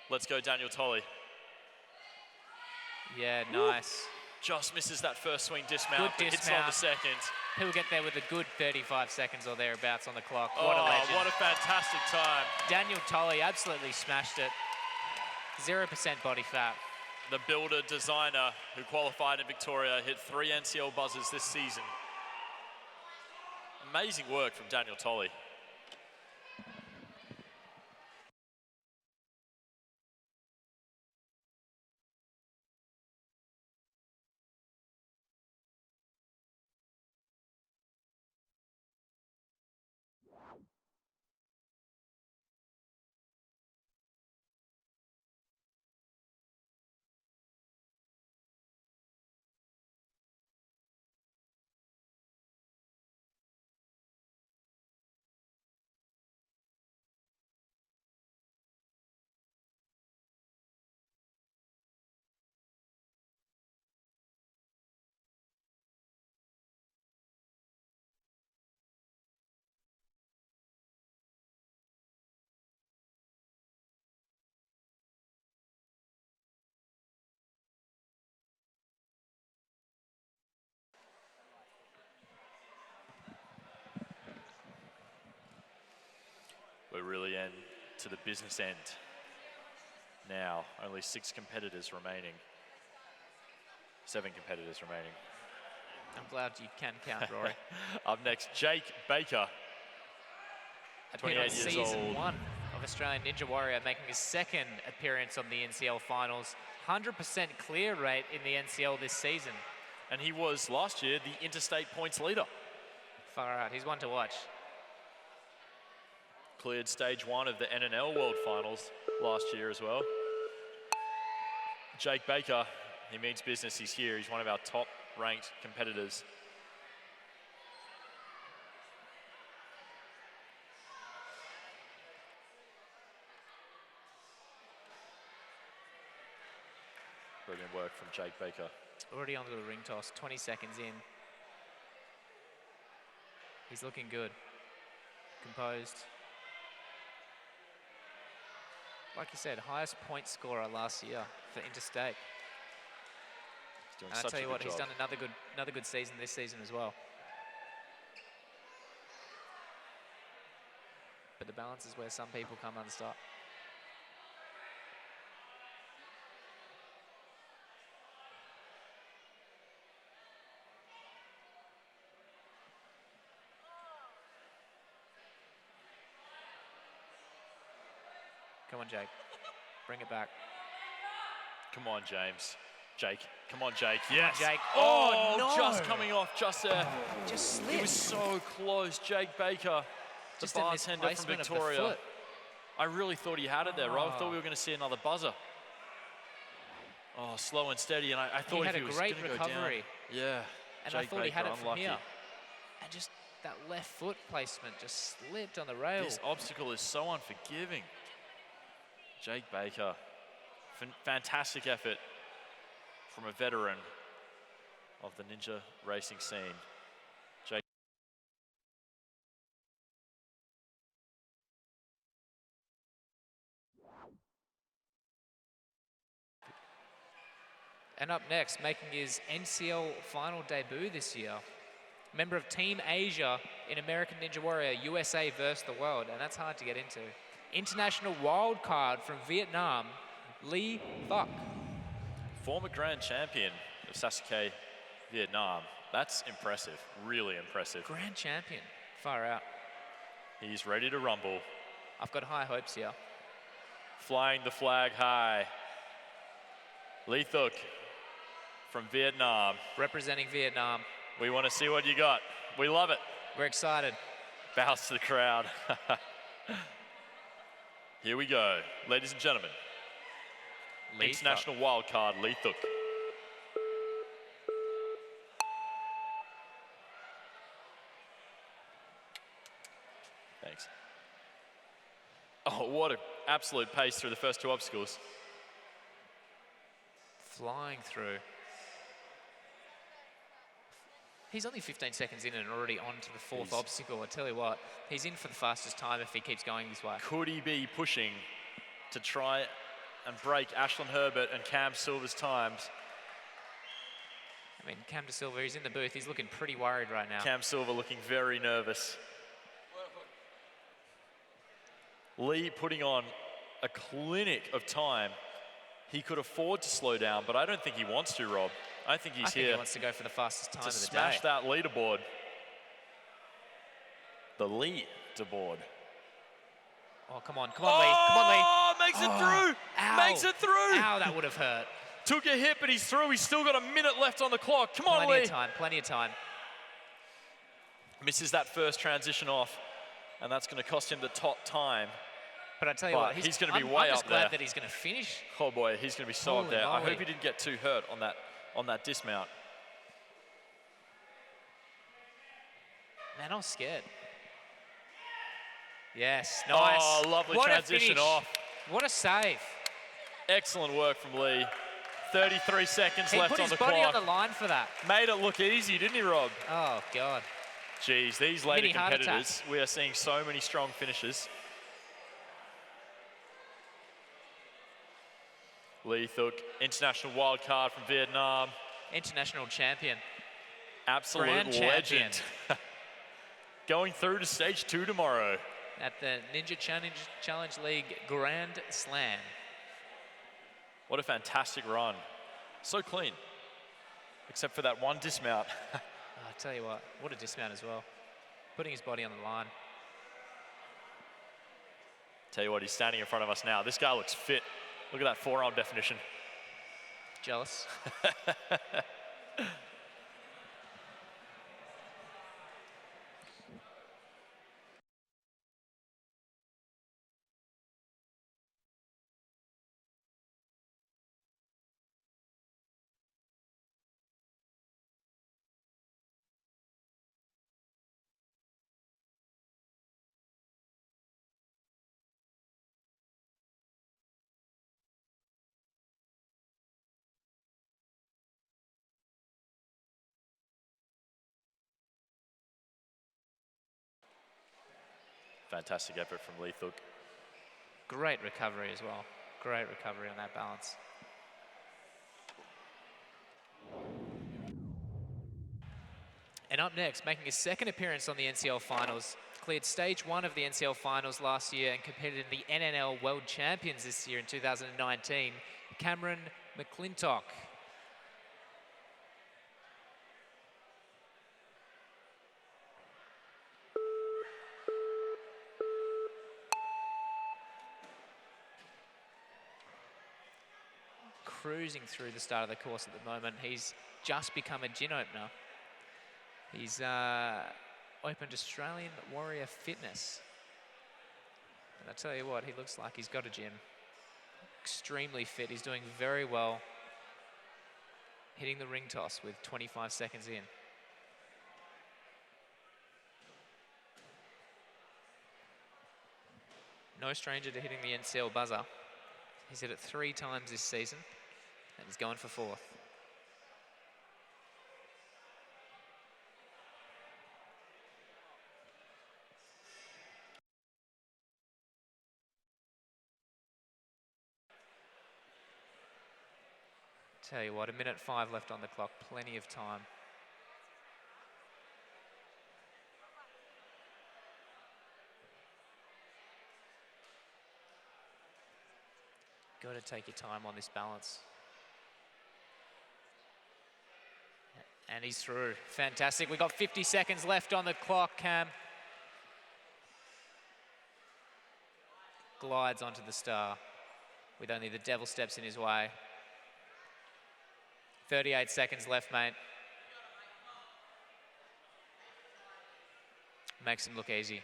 Let's go, Daniel Tolli. Yeah, nice. Just misses that first swing dismount, Good but hits it on the dismount. second. He'll get there with a good 35 seconds or thereabouts on the clock. Oh, What a legend. what a fantastic time. Daniel Tolli absolutely smashed it. 0% body fat. The builder designer who qualified in Victoria hit 3 NCL buzzers this season. Amazing work from Daniel Tolli. We're really to the business end now. Only 6 competitors remaining. 7 competitors remaining. I'm glad you can count, Rory. Up next, Jake Baker. Appeared on 28 years season old. 1 of Australian Ninja Warrior, making his second appearance on the NCL finals. 100% clear rate in the NCL this season. And he was last year the interstate points leader. Far out, he's one to watch. Cleared stage 1 of the NNL World Finals last year as well. Jake Baker, he means business, he's here. He's one of our top ranked competitors. Brilliant work from Jake Baker. Already onto the ring toss, 20 seconds in. He's looking good, composed. Like you said, highest point scorer last year for interstate. He's doing And I such tell you a what, good he's job. done another good season this season as well. But the balance is where some people come unstuck. Come on, Jake. Bring it back. Come on, James. Jake. Come on, Jake. Yes. Jake. Oh, no. just coming off just there. Just slipped. He was so close. Jake Baker, the Just a bartender from misplacement of the Victoria. foot. I really thought he had it there, right? I thought we were going to see another buzzer. Oh, slow and steady, and I thought had if he a was great going to go down. recovery. Yeah. And Jake I thought he Baker, had it from unlucky. here. And just that left foot placement just slipped on the rail. This obstacle is so unforgiving. Jake Baker, fantastic effort from a veteran of the ninja racing scene. Jake. And up next, making his NCL final debut this year, member of Team Asia in American Ninja Warrior, USA versus the world, and that's hard to get into. International wildcard from Vietnam, Lê Thuc. Former grand champion of Sasuke, Vietnam. That's impressive, really impressive. Grand champion, far out. He's ready to rumble. I've got high hopes here. Flying the flag high. Lê Thuc from Vietnam. Representing Vietnam. We want to see what you got. We love it. We're excited. Bows to the crowd. Here we go, ladies and gentlemen. Lê International wildcard, Lê Thuc. Thanks. Oh, what an absolute pace through the first 2 obstacles. Flying through. He's only 15 seconds in and already on to the 4th obstacle. I tell you what, he's in for the fastest time if he keeps going this way. Could he be pushing to try and break Ashland Herbert and Cam Silver's times? I mean, Cam De Silva, he's in the booth. He's looking pretty worried right now. Cam Silver looking very nervous. Lee putting on a clinic of time. He could afford to slow down, but I don't think he wants to, Rob. I think he's here he wants to go for the fastest time to of the smash day. that leaderboard. The leaderboard. Oh, come on, come on, Lee. Come on, Lee. Oh, makes it through. Ow. Makes it through. Ow, that would have hurt. Took a hit, but he's through. He's still got a minute left on the clock. Come on, Plenty Lee. of time, plenty of time. Misses that first transition off, and that's going to cost him the top time. But I tell you But what, he's gonna be I'm way just up glad there. that he's going to finish. Oh boy, he's going to be so up Holy there. I moly. hope he didn't get too hurt on that dismount. Man, I was scared. Yes, nice. Oh, lovely what transition a finish. off. What a save. Excellent work from Lee. 33 seconds He left put on his the body clock. on the line for that. Made it look easy, didn't he, Rob? Oh, God. Geez, these later Mini heart competitors, we are seeing so many strong finishes. Lê Thuc, international wild card from Vietnam. International champion. Absolute Grand champion. legend. Going through to stage 2 tomorrow. At the Ninja Challenge League Grand Slam. What a fantastic run. So clean. Except for that one dismount. Oh, I tell you what a dismount as well. Putting his body on the line. Tell you what, he's standing in front of us now. This guy looks fit. Look at that forearm definition. Jealous. Fantastic effort from Lê Thuc. Great recovery as well. Great recovery on that balance. And up next, making his second appearance on the NCL Finals, cleared stage 1 of the NCL Finals last year and competed in the NNL World Champions this year in 2019, Cameron McLintock. Cruising through the start of the course at the moment. He's just become a gin opener. He's opened Australian Warrior Fitness. And I tell you what, he looks like he's got a gym. Extremely fit. He's doing very well. Hitting the ring toss with 25 seconds in. No stranger to hitting the NCL buzzer. He's hit it 3 times this season. And he's going for 4th. Tell you what, 1:05 left on the clock, plenty of time. Got to take your time on this balance. And he's through. Fantastic. We've got 50 seconds left on the clock, Cam. Glides onto the star with only the devil steps in his way. 38 seconds left, mate. Makes him look easy.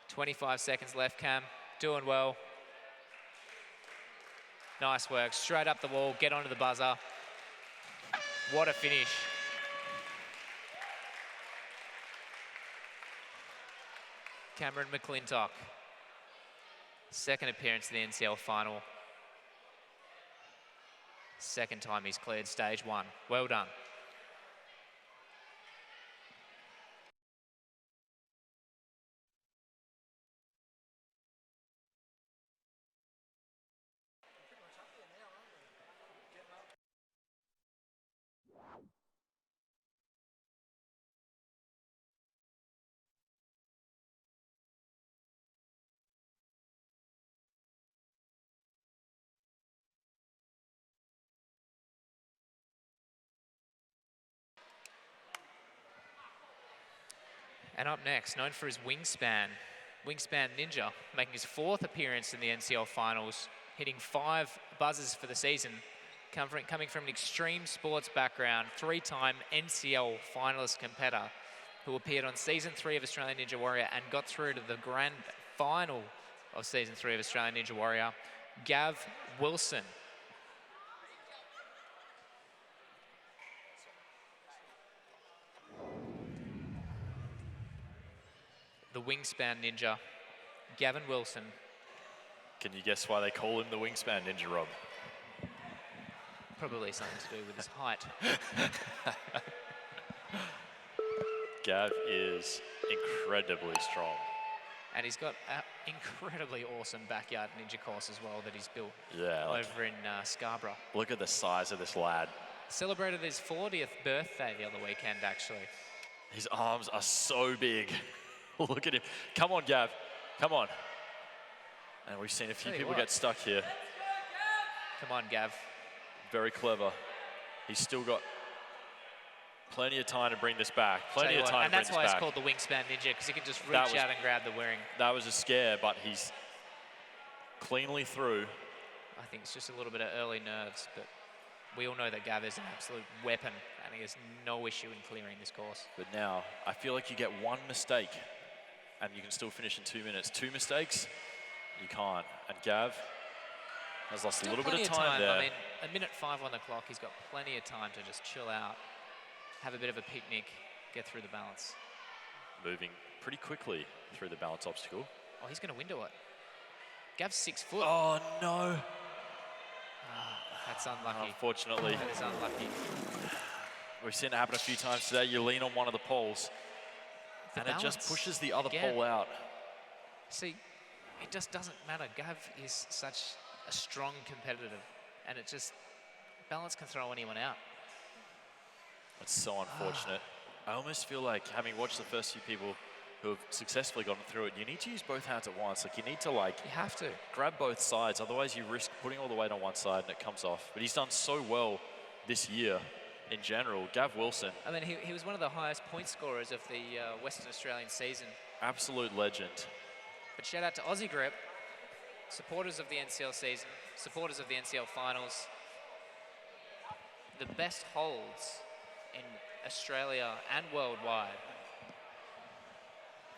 "25 seconds left, Cam. Doing well. Nice work. Straight up the wall, get onto the buzzer. What a finish. Cameron McLintock. Second appearance in the NCL final. Second time he's cleared stage 1. Well done. And up next, known for his wingspan ninja, making his 4th appearance in the NCL finals, hitting 5 buzzers for the season, coming from an extreme sports background, 3-time NCL finalist competitor who appeared on season 3 of Australian Ninja Warrior and got through to the grand final of season 3 of Australian Ninja Warrior, Gav Wilson. The wingspan ninja, Gavin Wilson. Can you guess why they call him the wingspan ninja, Rob? Probably something to do with his height. Gav is incredibly strong. And he's got an incredibly awesome backyard ninja course as well that he's built over in Scarborough. Look at the size of this lad. Celebrated his 40th birthday the other weekend, actually. His arms are so big. Look at him. Come on, Gav. Come on. And we've seen a few people get stuck here. Come on, Gav. Very clever. He's still got Plenty of time to bring this back. Plenty of time to bring this back. And that's why it's called the wingspan ninja, because he can just reach out and grab the wearing. That was a scare, but he's cleanly through. I think it's just a little bit of early nerves, but we all know that Gav is an absolute weapon, and he has no issue in clearing this course. But now, I feel like you get one mistake, and you can still finish in 2 minutes. 2 mistakes, you can't. And Gav has lost a little bit of time there. I mean, a minute 5 on the clock, he's got plenty of time to just chill out, have a bit of a picnic, get through the balance. Moving pretty quickly through the balance obstacle. Oh, he's going to window it. Gav's 6 foot. Oh, no. That's unlucky. Unfortunately. That is unlucky. We've seen it happen a few times today. You lean on one of the poles, and it just pushes the other pole out. See, it just doesn't matter. Gav is such a strong competitor, and it just, balance can throw anyone out. It's so unfortunate. I almost feel like, having watched the first few people who have successfully gotten through it, you need to use both hands at once. Like, you need to, like, you have to grab both sides. Otherwise, you risk putting all the weight on one side and it comes off. But he's done so well this year in general. Gav Wilson. I mean, he was one of the highest point scorers of the Western Australian season. Absolute legend. But shout out to Aussie Grip, supporters of the NCL season, supporters of the NCL finals. The best holds in Australia and worldwide.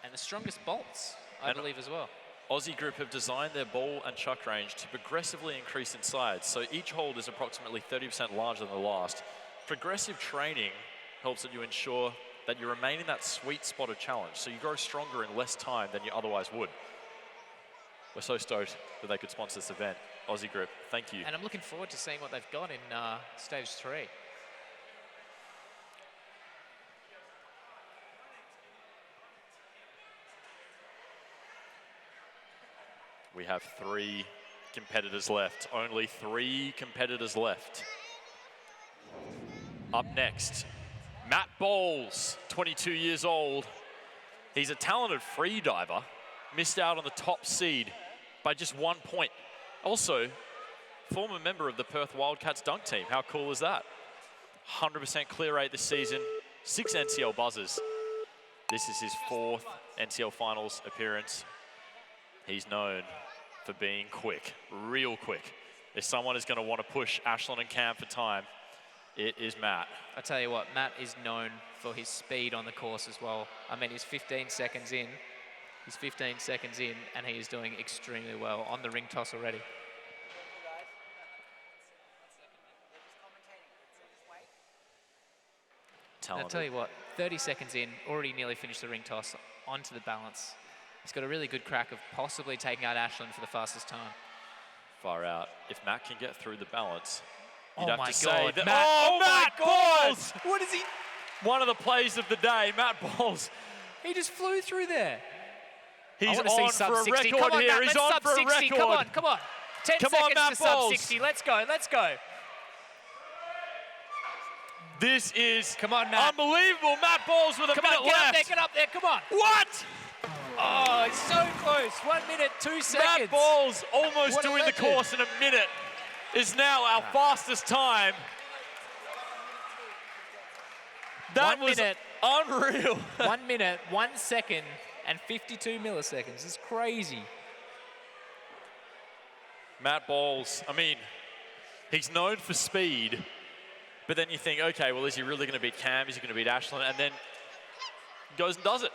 And the strongest bolts, I believe, as well. Aussie Grip have designed their ball and chuck range to progressively increase in size. So each hold is approximately 30% larger than the last. Progressive training helps that you ensure that you remain in that sweet spot of challenge. So you grow stronger in less time than you otherwise would. We're so stoked that they could sponsor this event. Aussie Grip, thank you. And I'm looking forward to seeing what they've got in stage 3. We have 3 competitors left. Only 3 competitors left. Up next, Matt Bowles, 22 years old. He's a talented free diver. Missed out on the top seed by just 1 point. Also, former member of the Perth Wildcats dunk team. How cool is that? 100% clear rate this season. 6 NCL buzzers. This is his 4th NCL finals appearance. He's known for being quick, real quick. If someone is going to want to push Ashland and Cam for time, it is Matt. I tell you what, Matt is known for his speed on the course as well. I mean, he's 15 seconds in. He's 15 seconds in, and he is doing extremely well on the ring toss already. I'll tell you what, 30 seconds in, already nearly finished the ring toss, onto the balance. He's got a really good crack of possibly taking out Ashland for the fastest time. Far out. If Matt can get through the balance, you'd have my to say God, that. Matt, oh Matt Bowles! What is he? One of the plays of the day, Matt Bowles. He just flew through there. He's on for a record come on, here. Matt, He's on for a record. Come on. 10 come seconds on, Matt to sub Bowles. 60. Let's go. This is come on, Matt. Unbelievable. Matt Bowles with a minute left. Get up there, come on. What? Oh, it's so close. 1 minute, 2 seconds. Matt Bowles almost What a doing the legend. course in a minute is now our fastest time. That 1 was minute. unreal. 1 minute, 1 second, and 52 milliseconds. It's crazy. Matt Bowles, I mean, he's known for speed, but then you think, okay, well, is he really going to beat Cam? Is he going to beat Ashland? And then goes and does it.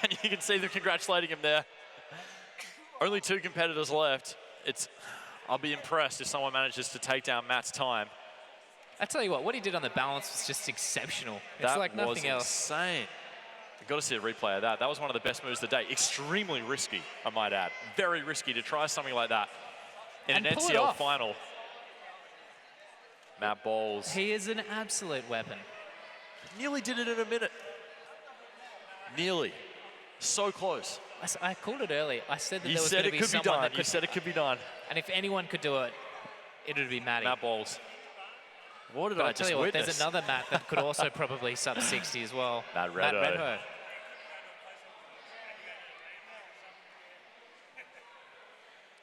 And you can see them congratulating him there. Only 2 competitors left. I'll be impressed if someone manages to take down Matt's time. I tell you what he did on the balance was just exceptional. It's that like nothing else. Insane. You've got to see a replay of that. That was one of the best moves of the day. Extremely risky, I might add. Very risky to try something like that in an NCL final. Matt Bowles. He is an absolute weapon. Nearly did it in a minute. Nearly. So close. I called it early. I said that you there was said going to it be could be someone done. that could. You said it could be done. And if anyone could do it, it would be Matty. Matt Bowles. What did But I I'll tell just you what, witness? there's another Matt that could also probably sub 60 as well. Mat Redho. Mat Redho.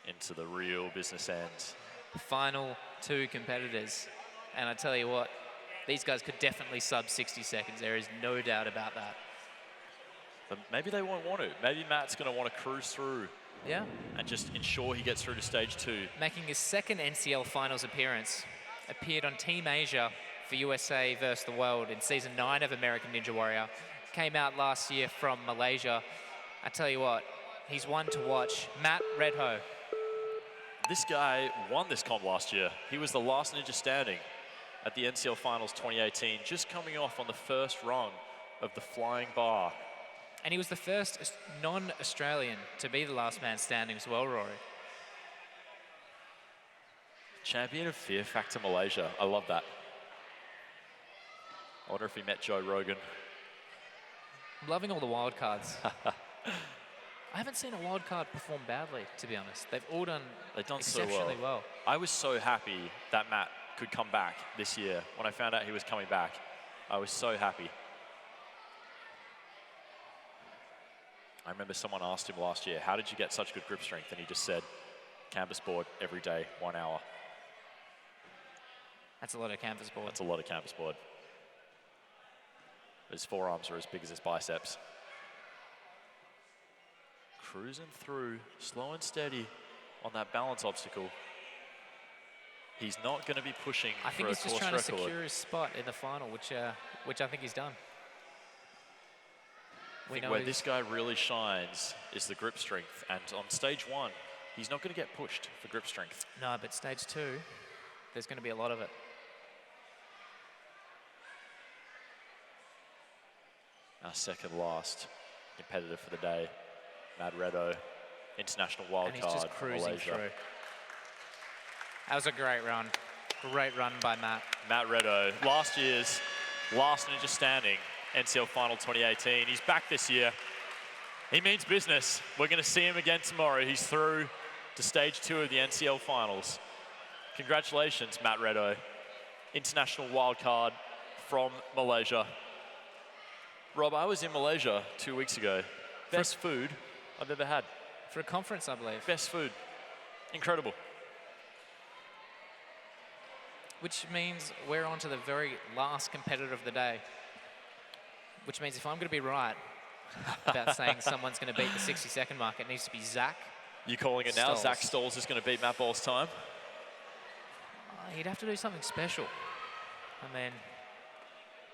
Into the real business end. Final 2 competitors. And I tell you what, These guys could definitely sub 60 seconds. There is no doubt about that. But maybe they won't want to. Maybe Matt's going to want to cruise through. Yeah. And just ensure he gets through to stage 2. Making his second NCL finals appearance. Appeared on Team Asia for USA versus the World in season 9 of American Ninja Warrior. Came out last year from Malaysia. I tell you what, he's one to watch. Mat Redho. This guy won this comp last year. He was the last ninja standing at the NCL Finals 2018, just coming off on the first rung of the flying bar. And he was the first non-Australian to be the last man standing as well, Rory. Champion of Fear Factor Malaysia. I love that. I wonder if he met Joe Rogan. I'm loving all the wild cards. I haven't seen a wild card perform badly, to be honest. They've all done exceptionally well. I was so happy that Matt could come back this year. When I found out he was coming back, I was so happy. I remember someone asked him last year, how did you get such good grip strength? And he just said, canvas board every day, 1 hour. That's a lot of canvas board. That's a lot of canvas board. His forearms are as big as his biceps. Cruising through, slow and steady on that balance obstacle. He's not going to be pushing for a course record. I think he's just trying to secure his spot in the final, which I think he's done. I think where this guy really shines is the grip strength. And on stage 1, he's not going to get pushed for grip strength. No, but stage 2, there's going to be a lot of it. Our second last competitor for the day, Mat Redho, international wildcard. And he's just cruising Malaysia. through. That was a great run. Great run by Matt. Mat Redho, last year's last ninja standing, NCL Final 2018. He's back this year. He means business. We're going to see him again tomorrow. He's through to stage 2 of the NCL Finals. Congratulations, Mat Redho, international wildcard from Malaysia. Rob, I was in Malaysia 2 weeks ago. Best food I've ever had. For a conference, I believe. Best food. Incredible. Which means we're on to the very last competitor of the day. Which means if I'm going to be right about saying someone's going to beat the 60-second mark, it needs to be Zak. You calling it now? Stolz. Zak Stolz is going to beat Matt Ball's time? He'd have to do something special. I mean...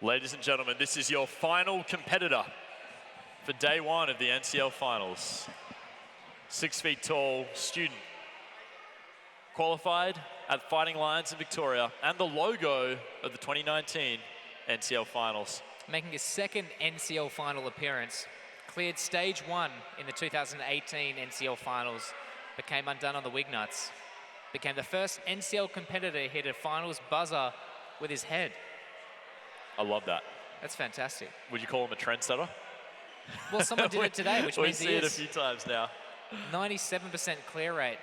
Ladies and gentlemen, this is your final competitor for day 1 of the NCL Finals. 6 feet tall student. Qualified at Fighting Lions in Victoria and the logo of the 2019 NCL Finals. Making his second NCL final appearance. Cleared stage 1 in the 2018 NCL Finals. Became undone on the Wignuts. Became the first NCL competitor to hit a finals buzzer with his head. I love that. That's fantastic. Would you call him a trendsetter? Well, someone did it today, which means he is. We see it a few times now. 97% clear rate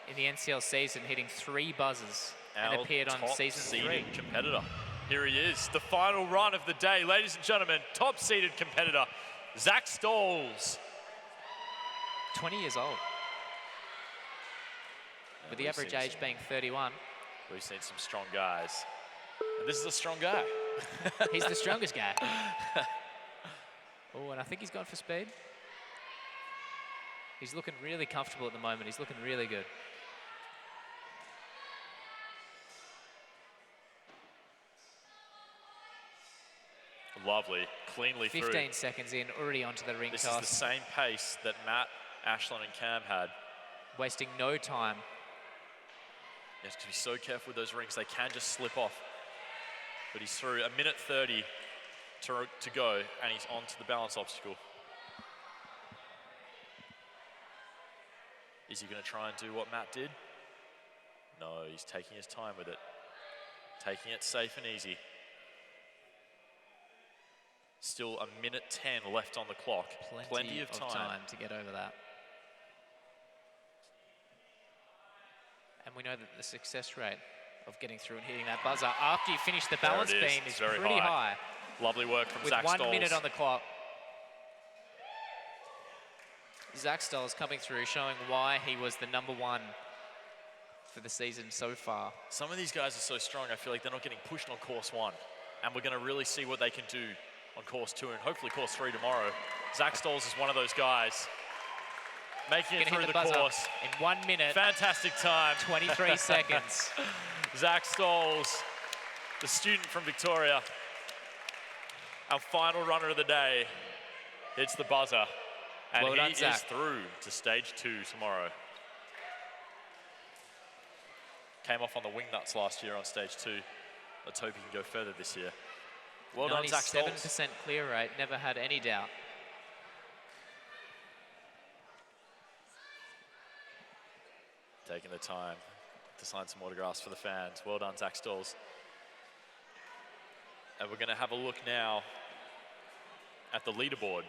in the NCL season, hitting 3 buzzers and appeared on season 3. Competitor. Here he is, the final run of the day. Ladies and gentlemen, top-seeded competitor, Zak Stolz. 20 years old. With the average age being 31. We've seen some strong guys. And this is a strong guy. He's the strongest guy. Oh, and I think he's gone for speed. He's looking really comfortable at the moment. He's looking really good. Lovely, cleanly 15 through. 15 seconds in, already onto the ring This toss. is the same pace that Matt, Ashlyn, and Cam had. Wasting no time. You have to be so careful with those rings. They can just slip off. But he's through 1:30 to go, and he's on to the balance obstacle. Is he going to try and do what Matt did? No, he's taking his time with it. Taking it safe and easy. Still 1:10 left on the clock. Plenty of time to get over that. And we know that the success rate of getting through and hitting that buzzer after you finish the balance beam is pretty high. Lovely work from Zak Stolz. With 1 minute on the clock. Zak Stolz coming through, showing why he was the #1 for the season so far. Some of these guys are so strong, I feel like they're not getting pushed on course 1. and we're going to really see what they can do on course 2 and hopefully course 3 tomorrow. Zak Stolz is one of those guys making it through the course. In 1 minute. Fantastic time. 23 seconds. Zak Stolz, the student from Victoria. Our final runner of the day hits the buzzer. And well done, he Zak. is through to stage 2 tomorrow. Came off on the wing nuts last year on stage 2. Let's hope he can go further this year. Well done, Zak Stolz. 97% clear rate, never had any doubt. Taking the time to sign some autographs for the fans. Well done, Zak Stolz. And we're going to have a look now at the leaderboard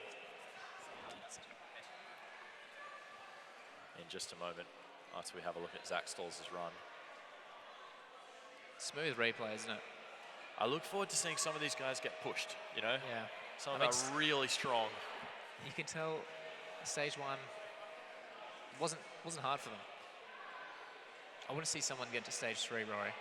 in just a moment after we have a look at Zak Stolz's run. Smooth replay, isn't it? I look forward to seeing some of these guys get pushed, you know? Yeah. Some of them are really strong. You can tell stage 1 wasn't hard for them. I want to see someone get to stage 3, Rory.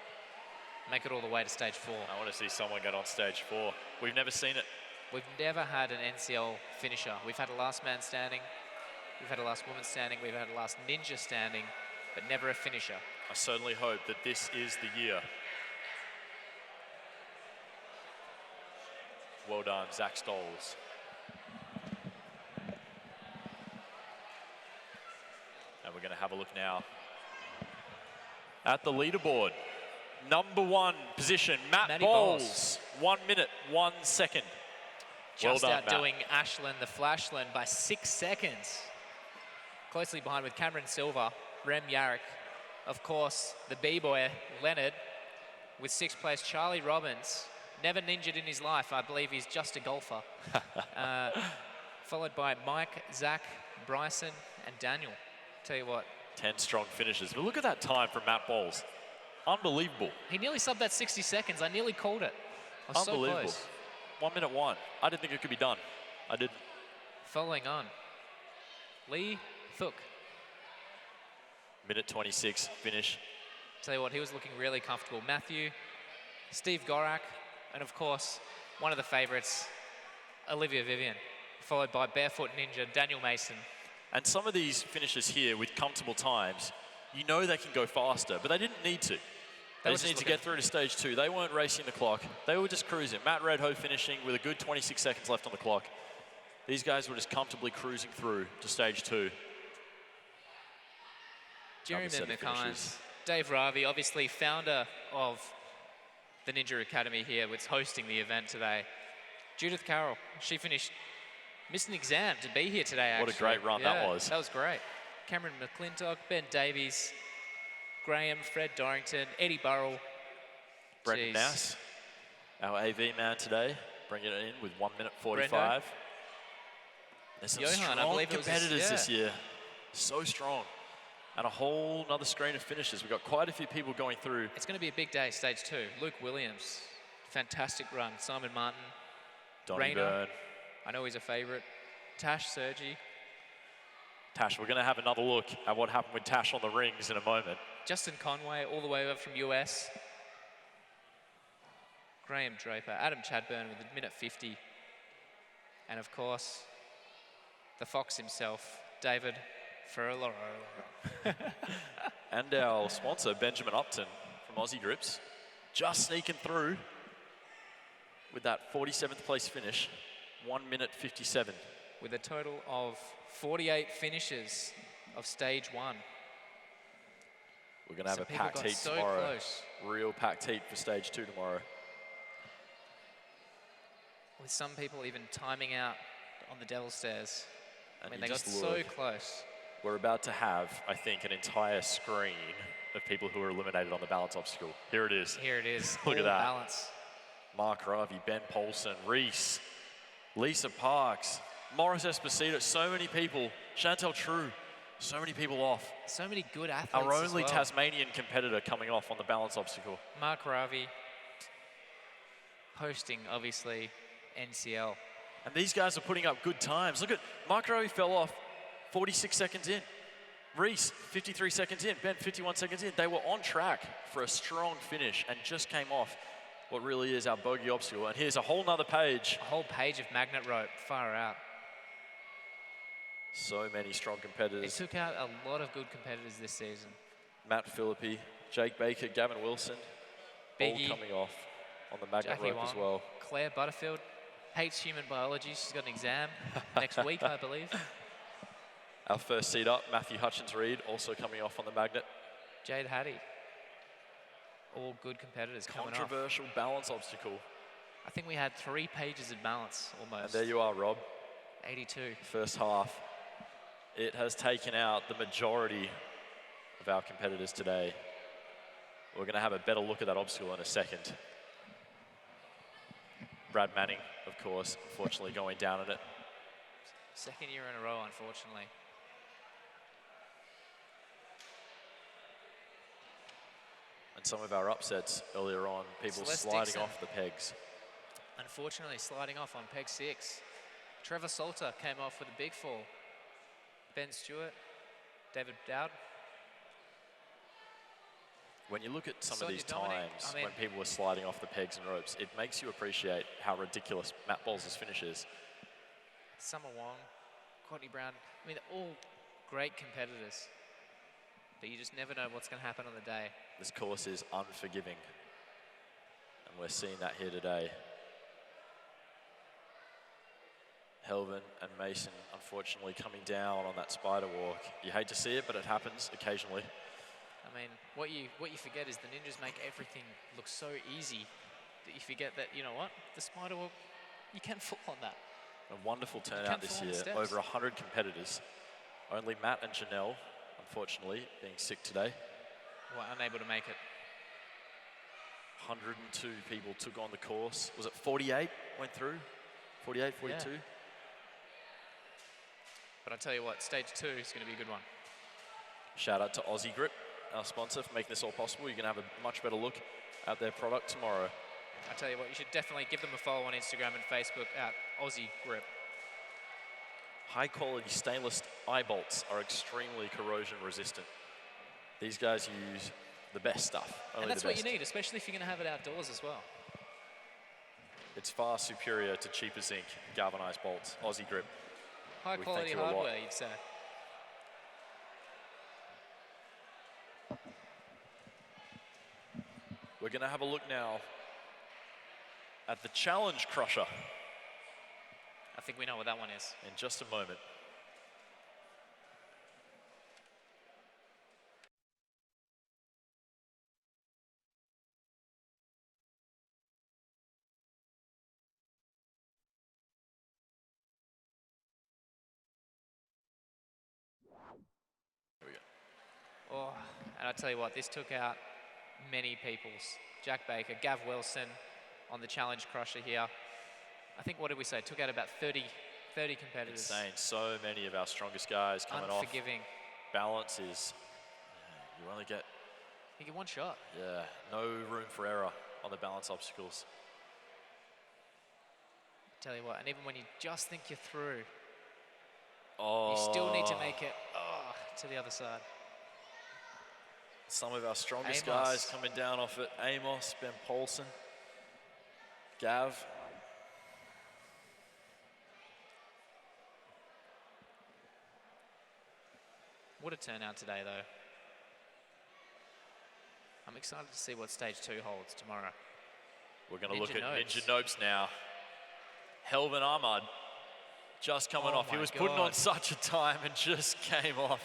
Make it all the way to stage 4. I want to see someone get on stage 4. We've never seen it. We've never had an NCL finisher. We've had a last man standing, we've had a last woman standing, we've had a last ninja standing, but never a finisher. I certainly hope that this is the year. Well done, Zak Stolz. And we're going to have a look now at the leaderboard. Number 1 position, Mat Bowles. 1 minute, 1 second. Just well done, outdoing Ashland, the Flashland, by 6 seconds. Closely behind with Cameron Silver, Rem Yarrick, of course, the B-boy, Leonard, with 6th place, Charlie Robbins. Never ninjaed in his life. I believe he's just a golfer. Followed by Mike, Zak, Bryson, and Daniel. Tell you what. 10 strong finishes. But look at that time from Mat Bowles. Unbelievable. He nearly subbed that 60 seconds. I nearly called it. I was Unbelievable. So close. 1 minute 1. I didn't think it could be done. I didn't. Following on, Lê Thuc. Minute 26 finish. Tell you what, he was looking really comfortable. Matthew, Steve Gorak, and of course, one of the favorites, Olivia Vivian, followed by Barefoot Ninja, Daniel Mason. And some of these finishes here with comfortable times, you know they can go faster, but they didn't need to. They just need to get through to stage 2. They weren't racing the clock. They were just cruising. Mat Redho finishing with a good 26 seconds left on the clock. These guys were just comfortably cruising through to stage 2. Jeremy McCann, Dave Ravi, obviously founder of the Ninja Academy here, was hosting the event today. Judith Carroll, she missed an exam to be here today, actually. What a great run that was. That was great. Cameron McLintock, Ben Davies, Graham, Fred Dorrington, Eddie Burrell. Brendan Nass, our AV man today, bringing it in with 1 minute 45. There's some strong competitors this year. So strong. And a whole nother screen of finishes. We've got quite a few people going through. It's going to be a big day, stage 2. Luke Williams, fantastic run. Simon Martin, Donnie Byrne. I know he's a favorite. Tash Sergi. Tash, we're going to have another look at what happened with Tash on the rings in a moment. Justin Conway, all the way over from US. Graham Draper, Adam Chadburn with a minute 50. And of course, the Fox himself, David Ferraloro. And our sponsor, Benjamin Upton from Aussie Grips, just sneaking through with that 47th place finish, 1 minute 57. With a total of 48 finishes of stage 1. We're going to have a packed heat tomorrow. Close. Real packed heat for stage 2 tomorrow. With some people even timing out on the Devil Stairs. And I mean, they got so close. We're about to have, I think, an entire screen of people who are eliminated on the balance obstacle. Here it is. Here it is. Look at that. Balance. Mark Ravi, Ben Polson, Rhys, Lisa Parks, Morris Esposito, so many people. Chantel True, so many people off. So many good athletes. Our only Tasmanian competitor coming off on the balance obstacle. Mark Ravi, hosting, obviously, NCL. And these guys are putting up good times. Look at Mark Ravi fell off 46 seconds in. Rhys, 53 seconds in. Ben, 51 seconds in. They were on track for a strong finish and just came off what really is our bogey obstacle. And here's a whole nother page. A whole page of magnet rope, far out. So many strong It competitors. took out a lot of good competitors this season. Matt Philippi, Jake Baker, Gavin Wilson, Biggie, all coming off on the magnet Jackie rope as Wong, well. Claire Butterfield hates human biology. She's got an exam next week, I believe. Our first seed up, Matthew Hutchins-Reid, also coming off on the magnet. Jade Hattie. All good competitors coming off. Controversial balance obstacle. I think we had 3 pages of balance almost. And there you are, Rob. 82. First half. It has taken out the majority of our competitors today. We're going to have a better look at that obstacle in a second. Brad Manning, of course, unfortunately going down in it. Second year in a row, unfortunately. And some of our upsets earlier on, people Celeste sliding Dixon. off the pegs. Unfortunately, sliding off on peg 6. Trevor Salter came off with a big fall. Ben Stewart, David Dowd. When you look at some of Sonia these Dominic, times I mean- when people were sliding off the pegs and ropes, it makes you appreciate how ridiculous Matt Bowles' finish is. Summer Wong, Courtney Brown. I mean, they're all great competitors. But you just never know what's going to happen on the day. This course is unforgiving. And we're seeing that here today. Helvin and Mason, unfortunately, coming down on that spider walk. You hate to see it, but it happens occasionally. I mean, what you forget is the ninjas make everything look so easy that you forget that, you know what, the spider walk, you can fall on that. A wonderful can't turnout this fall on year. the steps. Over 100 competitors. Only Matt and Janelle, unfortunately, being sick today. Well, unable to make it. 102 people took on the course. Was it 48 went through? 48, 42? Yeah. But I tell you what, stage 2 is going to be a good one. Shout out to Aussie Grip, our sponsor, for making this all possible. You're going to have a much better look at their product tomorrow. I tell you what, you should definitely give them a follow on Instagram and Facebook at Aussie Grip. High quality stainless eye bolts are extremely corrosion resistant. These guys use the best stuff. Only And that's the what best. you need, especially if you're going to have it outdoors as well. It's far superior to cheaper zinc galvanized bolts. Aussie Grip. High We quality thank you a lot. hardware, you'd say. We're going to have a look now at the Challenge Crusher I think we know what that one is. in just a moment. Here we go. Oh, and I tell you what, this took out many people's. Jack Baker, Gav Wilson on the Challenge Crusher here. I think, what did we say? Took out about 30 competitors. Insane. So many of our strongest guys coming off. Unforgiving. Balance is, you only get, You get one shot. no room for error on the balance obstacles. Tell you what, and even when you just think you're through, Oh, you still need to make it to the other side. some of our strongest Amos. guys coming down off it. Amos, Ben Paulson, Gav. What a turnout today, though. I'm excited to see what stage 2 holds tomorrow. We're going to Ninja look at Nopes. Ninja Nopes now. Helvin Ahmad just coming Oh off. He my was putting on God. such a time and just came off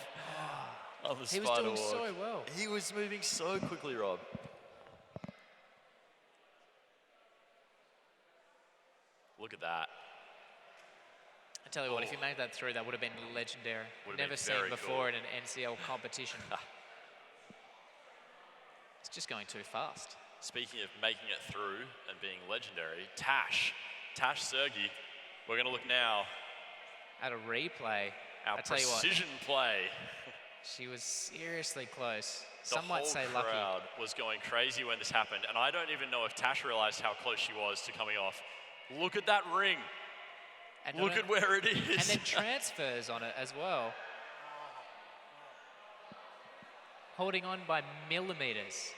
on the He was spider doing walk. so well. He was moving so quickly, Rob. Look at that. I tell you what, if you made that through, that would have been legendary. Would have Never been seen very before cool. in an NCL competition. It's just going too fast. Speaking of making it through and being legendary, Tash Sergi. We're going to look now. At a replay, Our I tell you what, precision play. she was seriously close. The Some might whole say lucky. crowd was going crazy when this happened, and I don't even know if Tash realized how close she was to coming off. Look at that ring. And Look at where it is. And then transfers on it as well. Holding on by millimeters.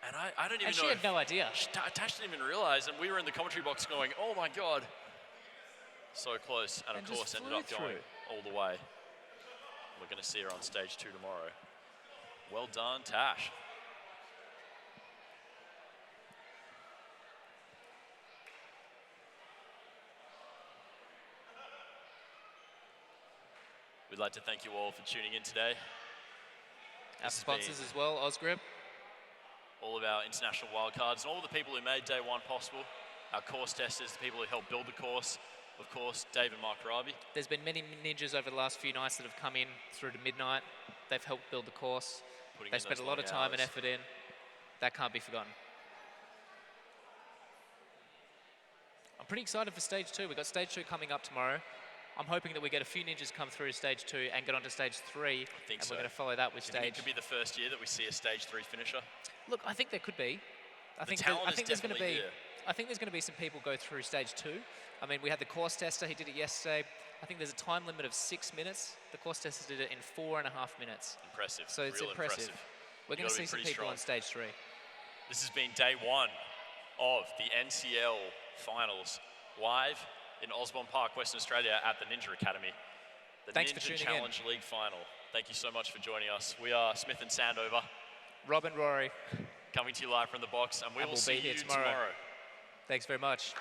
And I don't even And know. she had no idea. Tash didn't even realize, and we were in the commentary box going, oh my God. So close, and of And course just ended up flew going through. all the way. We're going to see her on stage 2 tomorrow. Well done, Tash. We'd like to thank you all for tuning in today. Our This has sponsors been as well, Osgrip. all of our international wildcards and all the people who made day 1 possible. Our course testers, the people who helped build the course. Of course, Dave and Mike Rabi. There's been many ninjas over the last few nights that have come in through to midnight. They've helped build the course. They spent a lot of time and effort in. That can't be forgotten. I'm pretty excited for stage 2. We've got stage 2 coming up tomorrow. I'm hoping that we get a few ninjas come through stage 2 and get onto stage 3. I think and so. we're going to follow that with Do you think stage. it could be the first year that we see a stage 3 finisher? Look, I think there could be. I think talent is there's going to definitely be. here. I think there's going to be some people go through stage 2. I mean, we had the course tester. He did it yesterday. I think there's a time limit of 6 minutes. The course tester did it in 4.5 minutes. Impressive. So it's Real impressive. We're going to gotta be see some pretty people on strong. stage 3. This has been day 1 of the NCL finals live in Osborne Park, Western Australia at the Ninja Academy. The Thanks Ninja for tuning Challenge League final. Thank you so much for joining us. We are Smith and Sandover, Rob and Rory, coming to you live from the box, and we will we'll see be here you tomorrow. tomorrow. thanks very much.